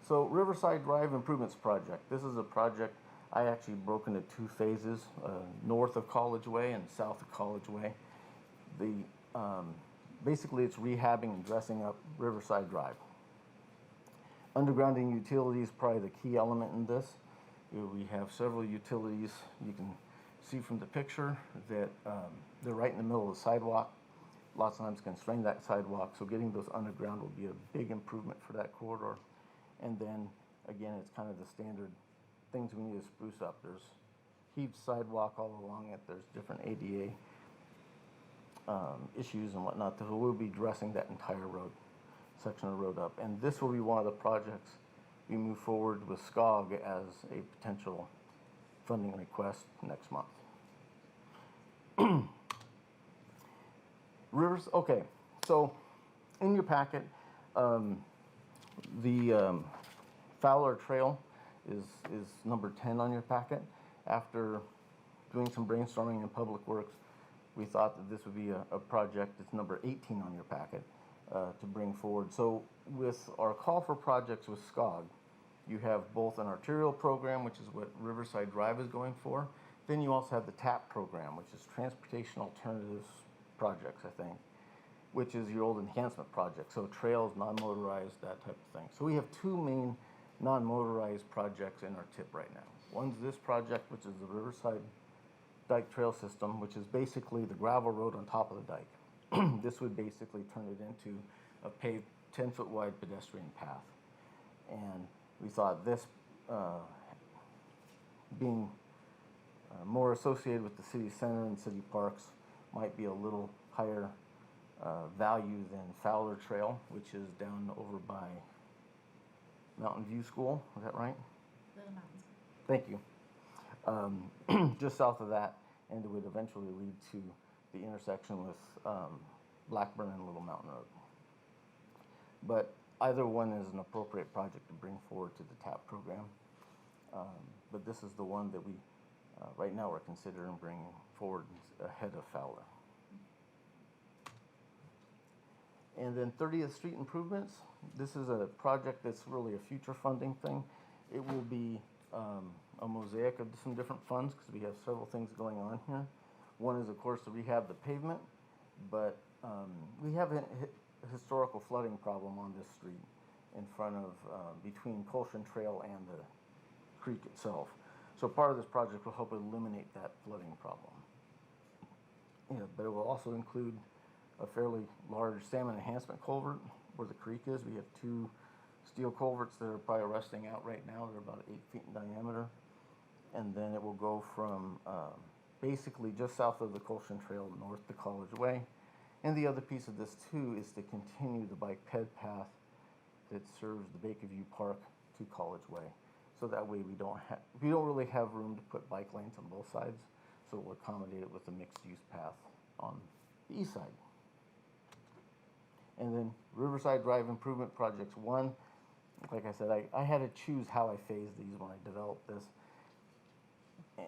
So Riverside Drive Improvements Project. This is a project I actually broke into 2 phases, north of College Way and south of College Way. Basically it's rehabbing and dressing up Riverside Drive. Undergrounding utilities, probably the key element in this. We have several utilities. You can see from the picture that they're right in the middle of the sidewalk. Lots of times constrain that sidewalk, so getting those underground will be a big improvement for that corridor. And then, again, it's kind of the standard things we need to spruce up. There's heaved sidewalk all along it. There's different ADA issues and whatnot. So we'll be dressing that entire section of the road up. And this will be one of the projects we move forward with SCOG as a potential funding request next month. Rivers, okay, so in your packet, the Fowler Trail is number 10 on your packet. After doing some brainstorming in Public Works, we thought that this would be a project that's number 18 on your packet to bring forward. So with our call for projects with SCOG, you have both an arterial program, which is what Riverside Drive is going for. Then you also have the TAP program, which is Transportation Alternatives Projects, I think, which is your old enhancement project. So trails, non-motorized, that type of thing. So we have 2 main non-motorized projects in our TIP right now. One's this project, which is the Riverside Dike Trail System, which is basically the gravel road on top of the dike. This would basically turn it into a paved 10-foot wide pedestrian path. And we thought this being more associated with the city center and city parks might be a little higher value than Fowler Trail, which is down over by Mountain View School. Is that right? Little Mountains. Thank you. Just south of that, and it would eventually lead to the intersection with Blackburn and Little Mountain Road. But either one is an appropriate project to bring forward to the TAP program. But this is the one that we, right now, we're considering bringing forward ahead of Fowler. And then 30th Street improvements. This is a project that's really a future funding thing. It will be a mosaic of some different funds because we have several things going on here. One is, of course, to rehab the pavement, but we have a historical flooding problem on this street in front of, between Colshan Trail and the creek itself. So part of this project will help eliminate that flooding problem. Yeah, but it will also include a fairly large salmon enhancement culvert where the creek is. We have 2 steel culverts that are probably rusting out right now. They're about 8 feet in diameter. And then it will go from basically just south of the Colshan Trail north to College Way. And the other piece of this too is to continue the bike ped path that serves the Bakerview Park to College Way. So that way we don't really have room to put bike lanes on both sides. So we'll accommodate it with a mixed use path on the east side. And then Riverside Drive Improvement Projects 1. Like I said, I had to choose how I phased these when I developed this.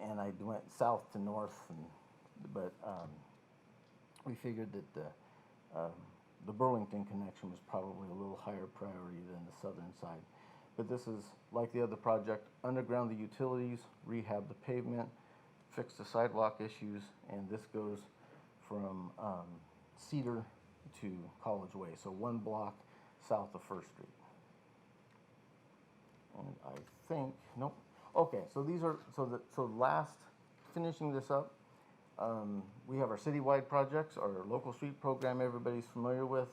And I went south to north, but we figured that the Burlington connection was probably a little higher priority than the southern side. But this is, like the other project, underground the utilities, rehab the pavement, fix the sidewalk issues, and this goes from Cedar to College Way, so one block south of First Street. And I think, nope, okay, so these are, finishing this up, we have our citywide projects, our local street program everybody's familiar with.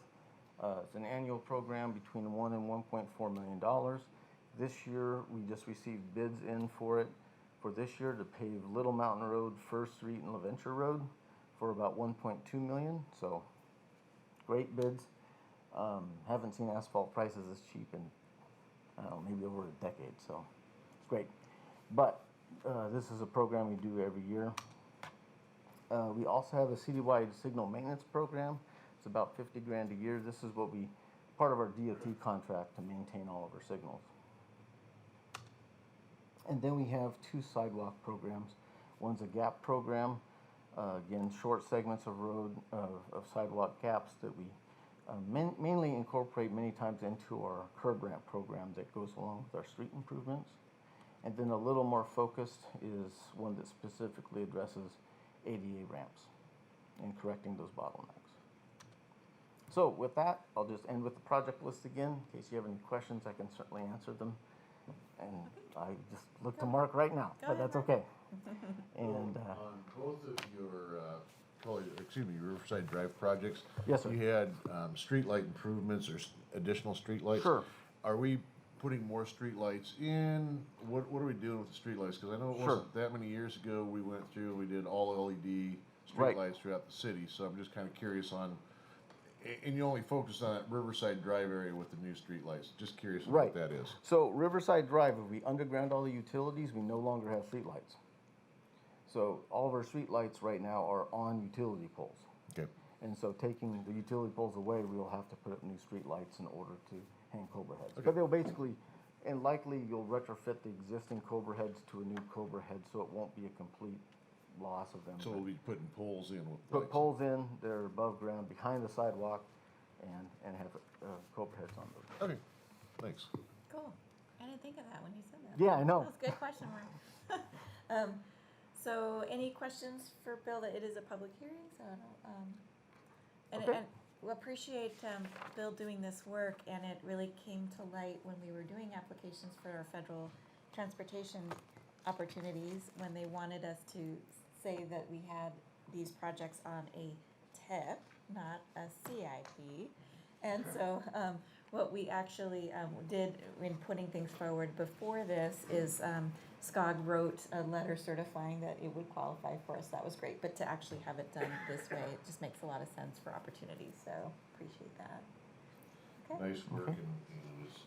It's an annual program between $1 and $1.4 million. This year, we just received bids in for it for this year to pave Little Mountain Road, First Street, and LaVenture Road for about $1.2 million. So, great bids. Haven't seen asphalt prices this cheap in, I don't know, maybe over a decade. So, it's great. But this is a program we do every year. We also have a citywide signal maintenance program. It's about 50 grand a year. This is part of our DOT contract to maintain all of our signals. And then we have two sidewalk programs. One's a gap program, again, short segments of road, of sidewalk gaps that we mainly incorporate many times into our curb ramp program that goes along with our street improvements. And then a little more focused is one that specifically addresses ADA ramps and correcting those bottlenecks. So with that, I'll just end with the project list again. In case you have any questions, I can certainly answer them. And I just look to Mark right now, but that's okay. And On both of your, Riverside Drive projects. Yes, sir. You had streetlight improvements or additional streetlights. Sure. Are we putting more streetlights in? What are we doing with the streetlights? Because I know it Sure. wasn't that many years ago we went through, we did all LED Right. streetlights throughout the city. So I'm just kind of curious on, and you only focused on that Riverside Drive area with the new streetlights. Just curious Right. what that is. so Riverside Drive, if we underground all the utilities, we no longer have streetlights. So all of our streetlights right now are on utility poles. Okay. And so taking the utility poles away, we will have to put up new streetlights in order to hang Cobra heads. Okay. But they'll basically, and likely you'll retrofit the existing Cobra heads to a new Cobra head, so it won't be a complete loss of them. So we'll be putting poles in with Put lights. poles in, they're above ground, behind the sidewalk, and have Cobra heads on those. Okay, thanks. Cool. I didn't think of that when you said that. Yeah, I know. That's a good question, Mark. So any questions for Bill? It is a public hearing, so I don't, Okay. and we appreciate Bill doing this work, and it really came to light when we were doing applications for our federal transportation opportunities, when they wanted us to say that we had these projects on a TIP, not a CIP. And so what we actually did in putting things forward before this is SCOG wrote a letter certifying that it would qualify for us. That was great, but to actually have it done this way, it just makes a lot of sense for opportunities, so appreciate that. Okay. Nice work, and it was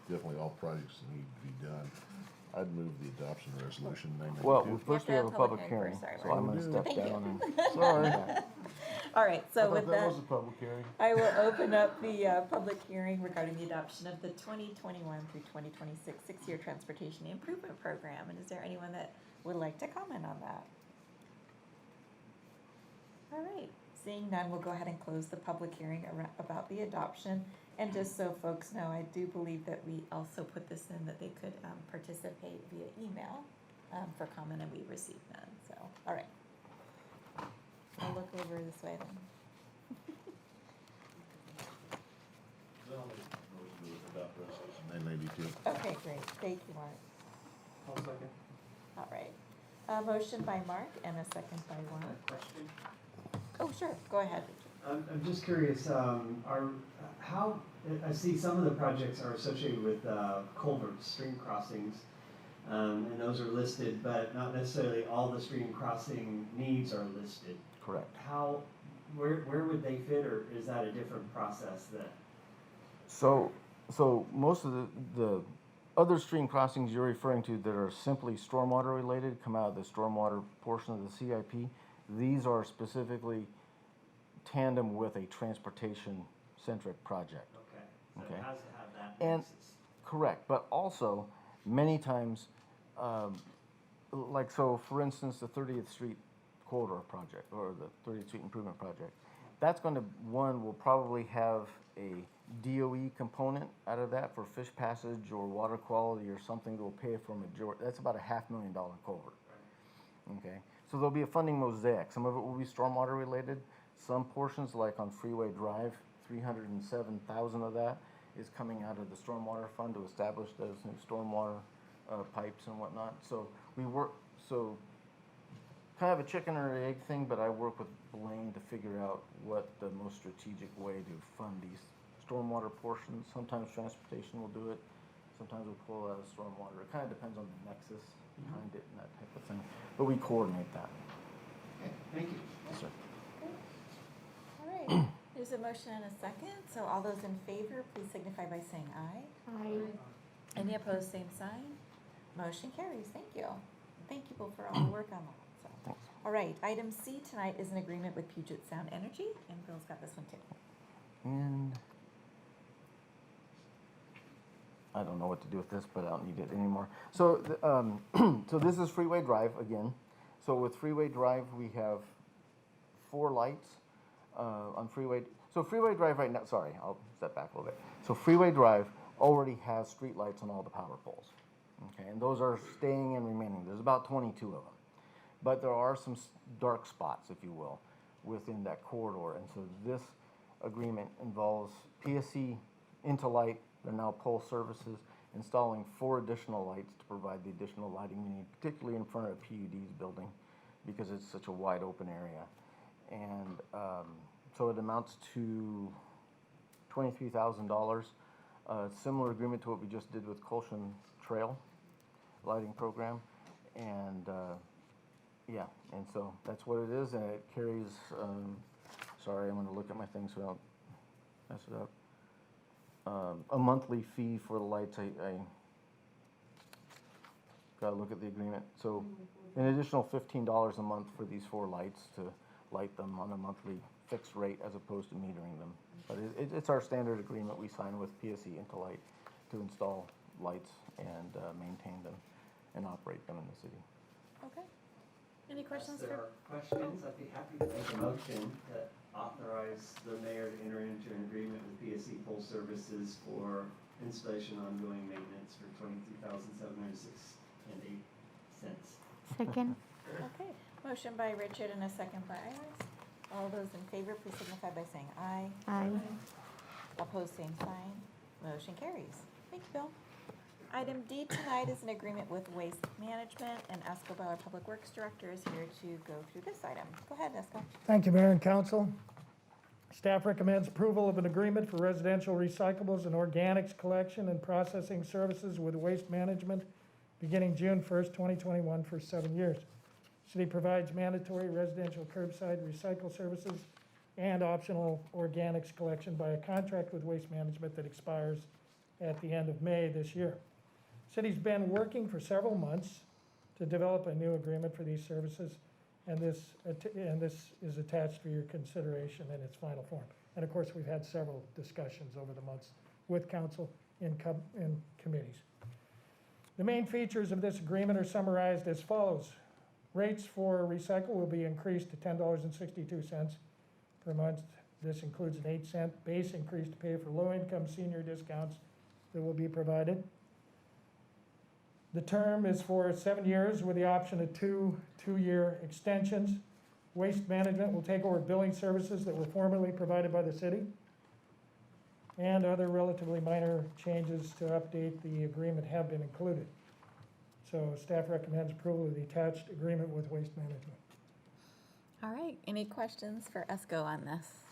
definitely all projects that need to be done. I'd move the adoption of resolution 992. Well, first we Yeah, have a the public public hearing, hearing first, so sorry, I'm Mark. gonna step Thank you. down and, sorry. All right, so with that, a public hearing. I will open up the public hearing regarding the adoption of the 2021 through 2026 six-year transportation improvement program. And is there anyone that would like to comment on that? All right, seeing none, we'll go ahead and close the public hearing about the adoption. And just so folks know, I do believe that we also put this in that they could participate via email for comment, and we received none. So, all right. I'll look over this way then. Adopt resolution 992. Okay, great. Thank you, Mark. I'll second. All right. A motion by Mark and a second by Juan. Question? Oh, sure. Go ahead. I'm just curious, I see some of the projects are associated with culverts, stream crossings, and those are listed, but not necessarily all the stream crossing needs are listed. Correct. Where would they fit, or is that a different process that? So most of the other stream crossings you're referring to that are simply stormwater related come out of the stormwater portion of the CIP. These are specifically tandem with a transportation-centric project. Okay, so Okay. it has to have that And- basis. Correct, but also many times, like so, for instance, the 30th Street corridor project or the 30th Street improvement project, that's going to will probably have a DOE component out of that for fish passage or water quality or something that will pay for a majority. That's about a $500,000 culvert. Okay, so there'll be a funding mosaic. Some of it will be stormwater related, Some portions, like on Freeway Drive, 307,000 of that is coming out of the stormwater fund to establish those new stormwater pipes and whatnot. So we work, so kind of a chicken or egg thing, but I work with Blaine to figure out what the most strategic way to fund these stormwater portions. Sometimes transportation will do it, sometimes we'll pull out of stormwater. It kind of depends on the nexus behind it and that type of thing, but we coordinate that. Okay, thank you. Yes, sir. All right, there's a motion and a second, so all those in favor, please signify by saying aye. Aye. Any opposed, same sign. Motion carries, thank you. Thank you both for all the work on that, so. Thanks. All right, item C tonight is an agreement with Puget Sound Energy, and Bill's got this one too. And I don't know what to do with this, but I don't need it anymore. So, so this is Freeway Drive again. So with Freeway Drive, we have 4 lights on Freeway. So Freeway Drive right now, sorry, I'll step back a little bit. So Freeway Drive already has street lights on all the power poles. Okay, and those are staying and remaining. There's about 22 of them. But there are some dark spots, if you will, within that corridor. And so this agreement involves PSC Intolight, they're now pole services, installing 4 additional lights to provide the additional lighting we need, particularly in front of PUD's building, because it's such a wide open area. And so it amounts to $23,000. Similar agreement to what we just did with Colshan Trail lighting program. And yeah, and so that's what it is, and it carries, sorry, I'm gonna look at my thing so I don't mess it up. A monthly fee for the lights. I gotta look at the agreement. So an additional $15 a month for these 4 lights to light them on a monthly fixed rate as opposed to metering them. But it's our standard agreement we sign with PSC Intolight to install lights and maintain them and operate them in the city. Okay. Any questions If there for? are questions, I'd be happy to make a motion that authorize the mayor to enter into an agreement with PSC Pole Services for installation ongoing maintenance for $23,706.08. Second. Okay, motion by Richard and a second by Iris. All those in favor, please signify by saying aye. Aye. Opposed, same sign. Motion carries. Thank you, Bill. Item D tonight is an agreement with Waste Management, and Esco, our Public Works Director, is here to go through this item. Go ahead, Esco. Thank you, Mayor and Council. Staff recommends approval of an agreement for residential recyclables and organics collection and processing services with Waste Management beginning June 1st, 2021 for 7 years. City provides mandatory residential curbside recycle services and optional organics collection by a contract with Waste Management that expires at the end of May this year. City's been working for several months to develop a new agreement for these services, and this is attached for your consideration in its final form. And of course, we've had several discussions over the months with council in committees. The main features of this agreement are summarized as follows. Rates for recycle will be increased to $10.62 per month. This includes an 8-cent base increase to pay for low-income senior discounts that will be provided. The term is for 7 years with the option of 2-year extensions. Waste Management will take over billing services that were formerly provided by the city. And other relatively minor changes to update the agreement have been included. So staff recommends approval of the attached agreement with Waste Management. All right, any questions for Esco on this?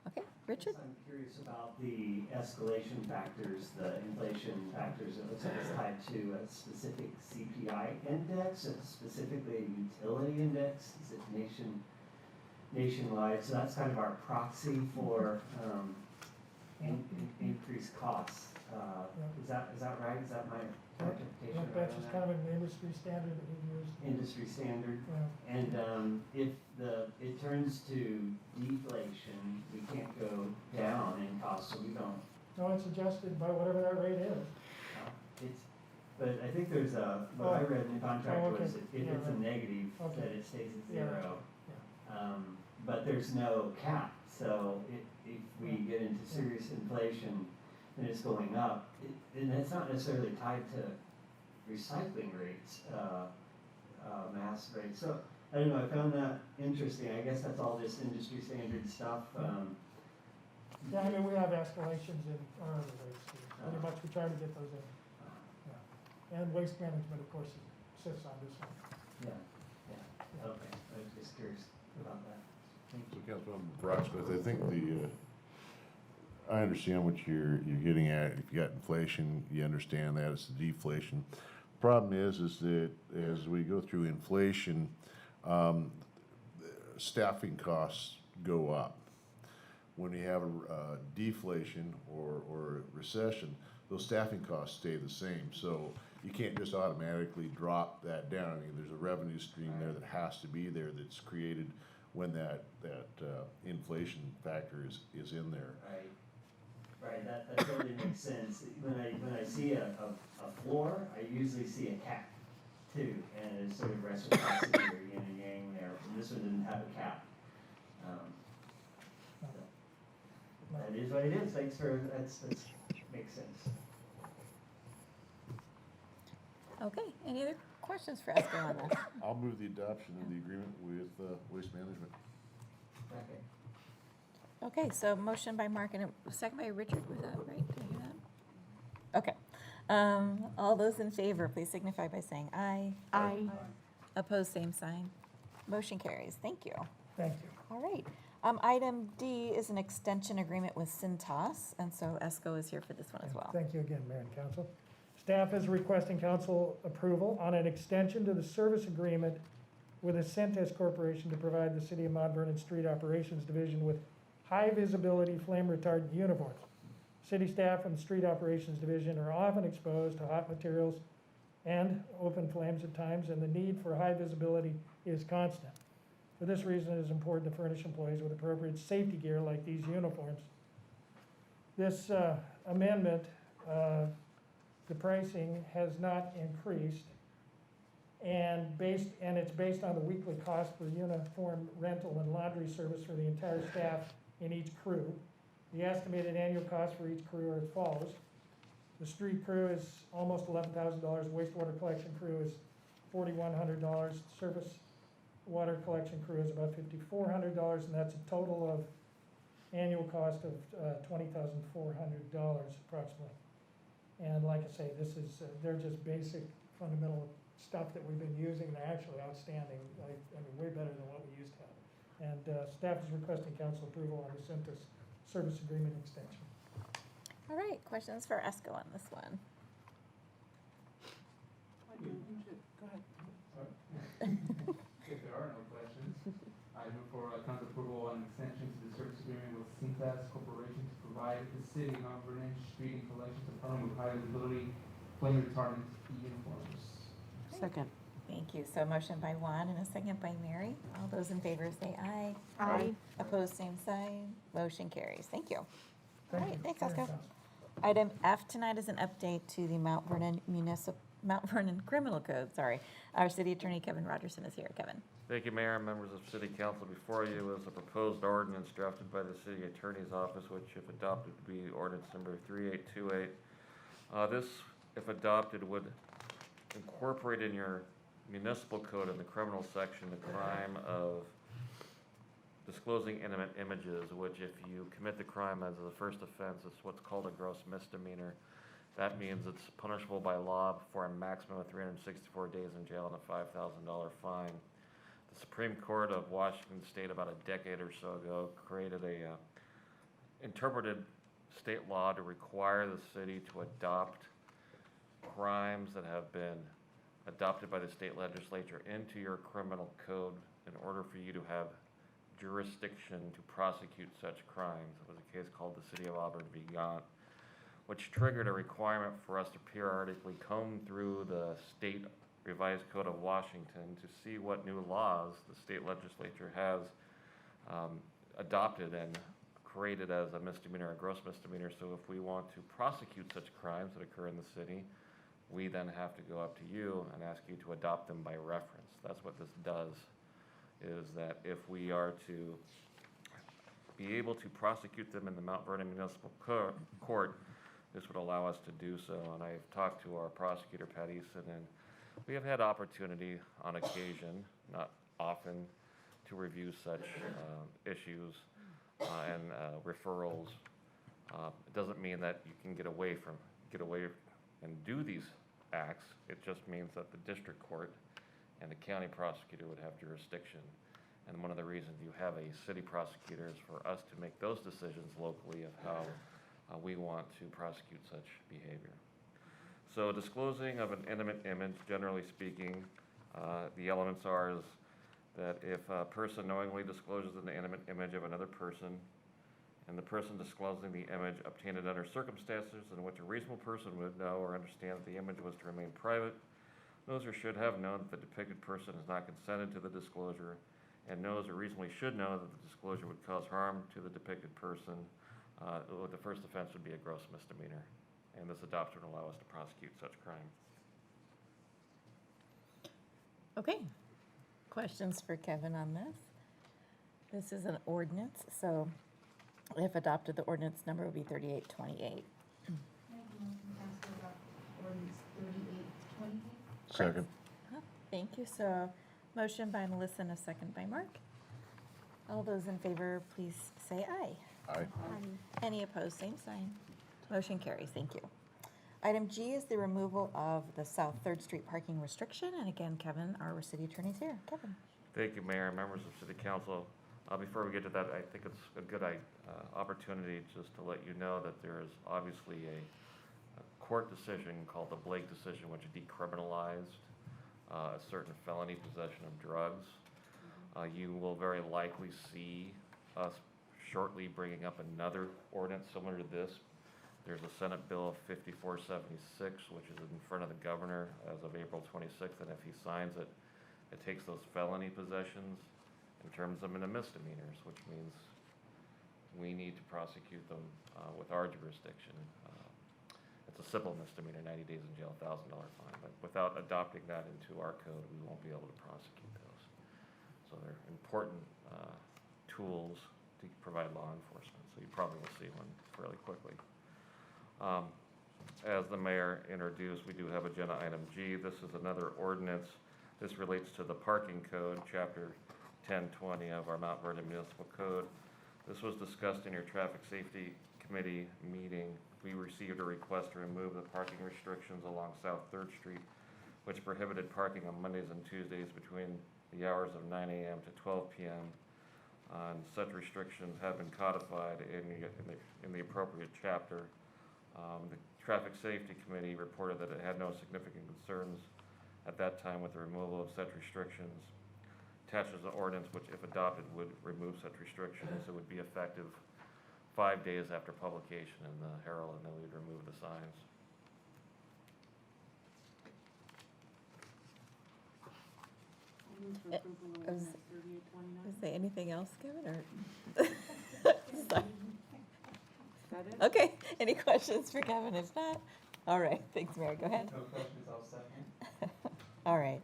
Okay, Richard? I'm curious about the escalation factors, the inflation factors. It looks like it's tied to a specific CPI index, specifically a utility index. Is it nationwide? So that's kind of our proxy for increased costs. Is that right? Is that my interpretation right That's on just that? kind of an industry standard that we've used. Industry standard. Yeah. And if it turns to deflation, we can't go down in cost, so we don't. No, it's adjusted by whatever that rate is. But I think there's what I read in the contract Oh, okay. was if Yeah, it's a right. negative, Okay. that it stays at Yeah. zero. But there's no cap, so if we get into serious inflation and it's going up, and it's not necessarily tied to recycling rates, mass rates. So I don't know, I found that interesting. I guess that's all just industry standard stuff. Yeah, I mean, we have escalations in our other rates too. Pretty much we try to get those in. Yeah. And waste management, of course, sits on this one. Yeah, okay. I was just curious about that. So Councilmember Brocksmith, I think I understand what you're getting at. If you got inflation, you understand that it's the deflation. Problem is that as we go through inflation, staffing costs go up. When you have a deflation or a recession, those staffing costs stay the same. So you can't just automatically drop that down. I mean, there's a revenue stream there that has to be there that's created when that inflation factor is in there. Right, that totally makes sense. When I see a floor, I usually see a cap too, and it's sort of reciprocity or yin and yang there. And this one didn't have a cap. So that is what it is. Thanks for that's makes sense. Okay, any other questions for Esco on this? I'll move the adoption of the agreement with Waste Management. Okay. Okay, so motion by Mark and a second by Richard, was that right? Did I hear that? Okay. All those in favor, please signify by saying aye. Aye. Opposed, same sign. Motion carries. Thank you. Thank you. All right. Item D is an extension agreement with Cintas, and so Esco is here for this one as well. Thank you again, Mayor and Council. Staff is requesting council approval on an extension to the service agreement with the Census Corporation to provide the City of Mount Vernon Street Operations Division with high-visibility flame retardant uniforms. City staff and the Street Operations Division are often exposed to hot materials and open flames at times, and the need for high visibility is constant. For this reason, it is important to furnish employees with appropriate safety gear like these uniforms. This amendment, the pricing has not increased, and it's based on the weekly cost for uniform rental and laundry service for the entire staff in each crew. The estimated annual cost for each crew are as follows. The street crew is almost $11,000. Wastewater collection crew is $4,100. Surface water collection crew is about $5,400, and that's a total of annual cost of $20,400 approximately. And like I say, this is they're just basic fundamental stuff that we've been using. They're actually outstanding. I mean, way better than what we used to have. And staff is requesting council approval on the Census service agreement extension. All right, questions for Esco on this one? Go ahead. If there are no questions, I move for council approval on extension to the service agreement with Cintas Corporation to provide the city of Mount Vernon Street and Collection Department with high visibility flame retardant uniforms. Second. Thank you. So motion by Juan and a second by Mary. All those in favor say aye. Aye. Opposed, same sign. Motion carries. Thank you. All Thank right, you, thanks, Mayor and Esco. Council. Item F tonight is an update to the Mount Vernon Criminal Code, sorry. Our city attorney, Kevin Rogerson, is here. Kevin. Thank you, Mayor and members of City Council. Before you is a proposed ordinance drafted by the City Attorney's Office, which if adopted would be ordinance number 3828. This, if adopted, would incorporate in your municipal code in the criminal section the crime of disclosing intimate images, which if you commit the crime as the first offense, it's what's called a gross misdemeanor. That means it's punishable by law for a maximum of 364 days in jail and a $5,000 fine. The Supreme Court of Washington State about a decade or so ago created interpreted state law to require the city to adopt crimes that have been adopted by the state legislature into your criminal code in order for you to have jurisdiction to prosecute such crimes. It was a case called the City of Auburn v. Gaunt, which triggered a requirement for us to periodically comb through the state revised code of Washington to see what new laws the state legislature has adopted and created as a misdemeanor, a gross misdemeanor. So if we want to prosecute such crimes that occur in the city, we then have to go up to you and ask you to adopt them by reference. That's what this does, is that if we are to be able to prosecute them in the Mount Vernon Municipal Court, this would allow us to do so. And I've talked to our prosecutor, Pat Easton, and we have had opportunity on occasion, not often, often to review such issues and referrals. It doesn't mean that you can get away and do these acts. It just means that the district court and the county prosecutor would have jurisdiction. And one of the reasons you have a city prosecutor is for us to make those decisions locally of how we want to prosecute such behavior. So disclosing of an intimate image, generally speaking, the elements are is that if a person knowingly discloses an intimate image of another person, and the person disclosing the image obtained it under circumstances in which a reasonable person would know or understand that the image was to remain private, knows or should have known that the depicted person has not consented to the disclosure, and knows or reasonably should know that the disclosure would cause harm to the depicted person, the first offense would be a gross misdemeanor, and this adoption will allow us to prosecute such crime. Okay, questions for Kevin on this? This is an ordinance, so if adopted, the ordinance number would be 3828. Make a motion, Council, about ordinance 3828. Second. Thank you. So, motion by Melissa and a second by Mark. All those in favor, please say aye. Aye. Any opposed, same sign. Motion carries. Thank you. Item G is the removal of the South 3rd Street parking restriction. And again, Kevin, our city attorney's here. Kevin. Thank you, Mayor, members of City Council. Before we get to that, I think it's a good opportunity just to let you know that there is obviously a court decision called the Blake decision, which decriminalized a certain felony possession of drugs. You will very likely see us shortly bringing up another ordinance similar to this. There's a Senate Bill 5476, which is in front of the governor as of April 26th, and if he signs it, it takes those felony possessions and turns them into misdemeanors, which means we need to prosecute them with our jurisdiction. It's a simple misdemeanor, 90 days in jail, $1,000 fine, but without adopting that into our code, we won't be able to prosecute those. So they're important tools to provide law enforcement, so you probably will see one fairly quickly. As the mayor introduced, we do have agenda item G. This is another ordinance. This relates to the parking code, chapter 1020 of our Mount Vernon Municipal Code. This was discussed in your Traffic Safety Committee meeting. We received a request to remove the parking restrictions along South 3rd Street, which prohibited parking on Mondays and Tuesdays between the hours of 9 a.m. to 12 p.m. Such restrictions have been codified in the appropriate chapter. The Traffic Safety Committee reported that it had no significant concerns at that time with the removal of such restrictions. Attaches an ordinance which, if adopted, would remove such restrictions. It would be effective 5 days after publication in the Herald, and then we'd remove the signs. Move for approval of ordinance 3829. Is there anything else, Kevin, or? Sorry. Is that it? Okay, any questions for Kevin? If not, all right, thanks, Mary, go ahead. No questions, I'll second. All right.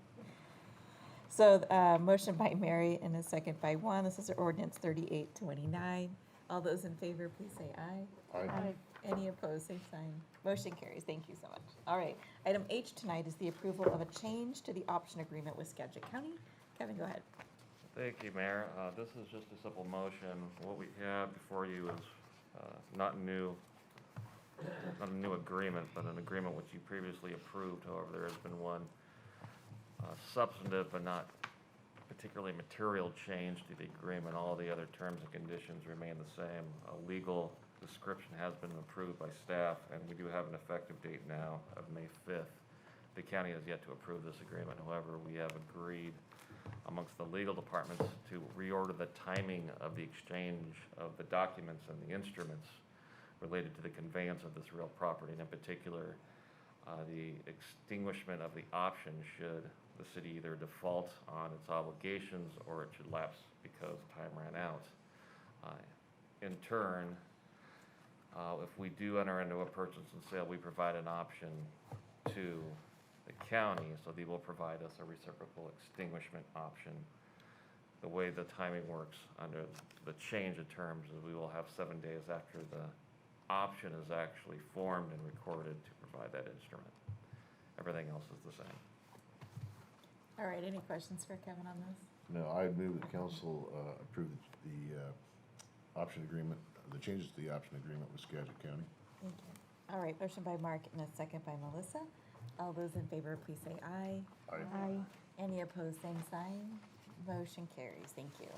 So, motion by Mary and a second by Juan. This is ordinance 3829. All those in favor, please say aye. Aye. Any opposed, same sign. Motion carries. Thank you so much. All right. Item H tonight is the approval of a change to the option agreement with Skagit County. Kevin, go ahead. Thank you, Mayor. This is just a simple motion. What we have before you is not a new agreement, but an agreement which you previously approved. However, there has been one substantive but not particularly material change to the agreement. All the other terms and conditions remain the same. A legal description has been approved by staff, and we do have an effective date now of May 5th. The county has yet to approve this agreement. However, we have agreed amongst the legal departments to reorder the timing of the exchange of the documents and the instruments related to the conveyance of this real property, and in particular, the extinguishment of the option should the city either default on its obligations or it should lapse because time ran out. In turn, if we do enter into a purchase and sale, we provide an option to the county, so they will provide us a reciprocal extinguishment option. The way the timing works under the change of terms is we will have 7 days after the option is actually formed and recorded to provide that instrument. Everything else is the same. All right, any questions for Kevin on this? No, I move that council approve the option agreement, the changes to the option agreement with Skagit County. Thank you. All right, motion by Mark and a second by Melissa. All those in favor, please say aye. Aye. Any opposed, same sign. Motion carries. Thank you.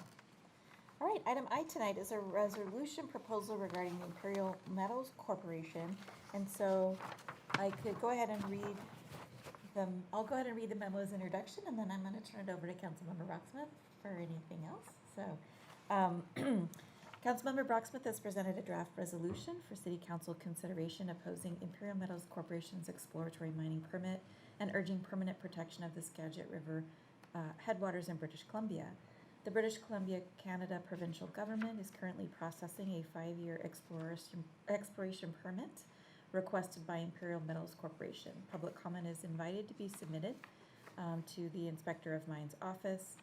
All right, item I tonight is a resolution proposal regarding the Imperial Metals Corporation. And so I could go ahead and read them. I'll go ahead and read the memo's introduction, and then I'm going to turn it over to Councilmember Brocksmith for anything else. So, Councilmember Brocksmith has presented a draft resolution for City Council consideration opposing Imperial Metals Corporation's exploratory mining permit and urging permanent protection of the Skagit River headwaters in British Columbia. The British Columbia, Canada provincial government is currently processing a 5-year exploration permit requested by Imperial Metals Corporation. Public comment is invited to be submitted to the Inspector of Mines office.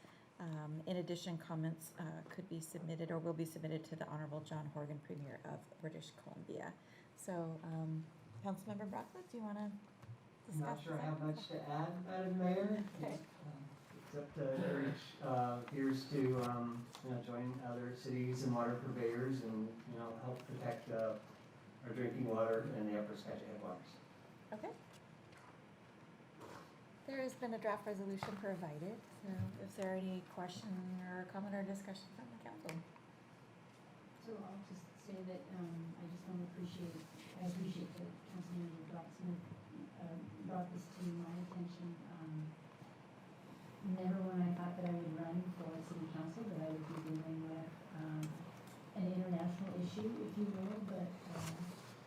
In addition, comments could be submitted or will be submitted to the Honorable John Horgan, Premier of British Columbia. So, Councilmember Brocklet, do you want to I'm discuss? not sure I that? have much to add, Madam Mayor. Okay. Except to urge peers to, join other cities and water purveyors and, help protect our drinking water in the upper Skagit headwaters. Okay. There has been a draft resolution provided, so is there any question or comment or discussion from the council? So I'll just say that, I just want to appreciate that Councilmember Brocksmith brought this to my attention. Never when I thought that I would run for city council, that I would be dealing with, an international issue, if you will, but,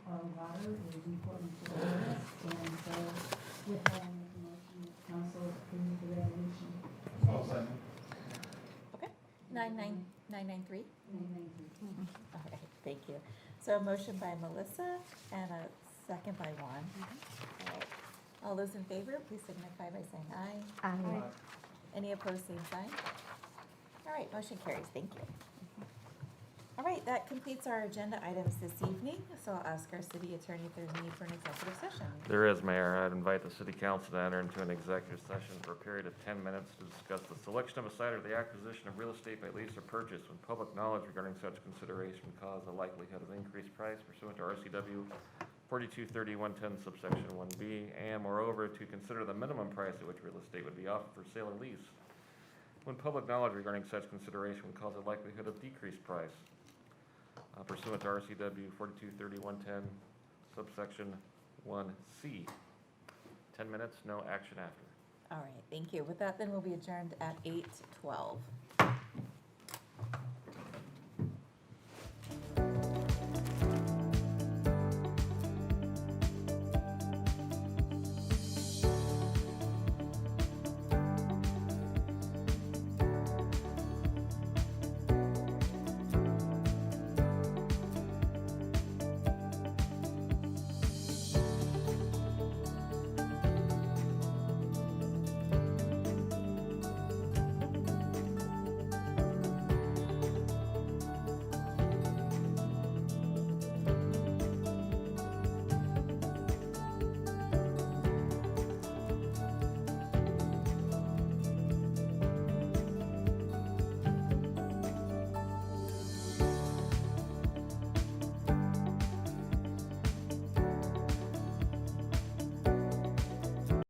our water is important to all of us, and so with that, I make a motion that council approve the resolution. Okay, 993? 993. All right, thank you. So a motion by Melissa and a second by Juan. All right. All those in favor, please signify by saying aye. Aye. Any opposed, same sign. All right, motion carries. Thank you. All right, that completes our agenda items this evening. So I'll ask our city attorney if there's need for an executive session. There is, Mayor. I'd invite the city council to enter into an executive session for a period of 10 minutes to discuss the selection of a site or the acquisition of real estate by lease or purchase when public knowledge regarding such consideration would cause the likelihood of increased price pursuant to RCW 423110 subsection 1B, and moreover, to consider the minimum price at which real estate would be offered for sale or lease when public knowledge regarding such consideration would cause the likelihood of decreased price pursuant to RCW 423110 subsection 1C. 10 minutes, no action after. All right, thank you. With that, then we'll be adjourned at 8:12.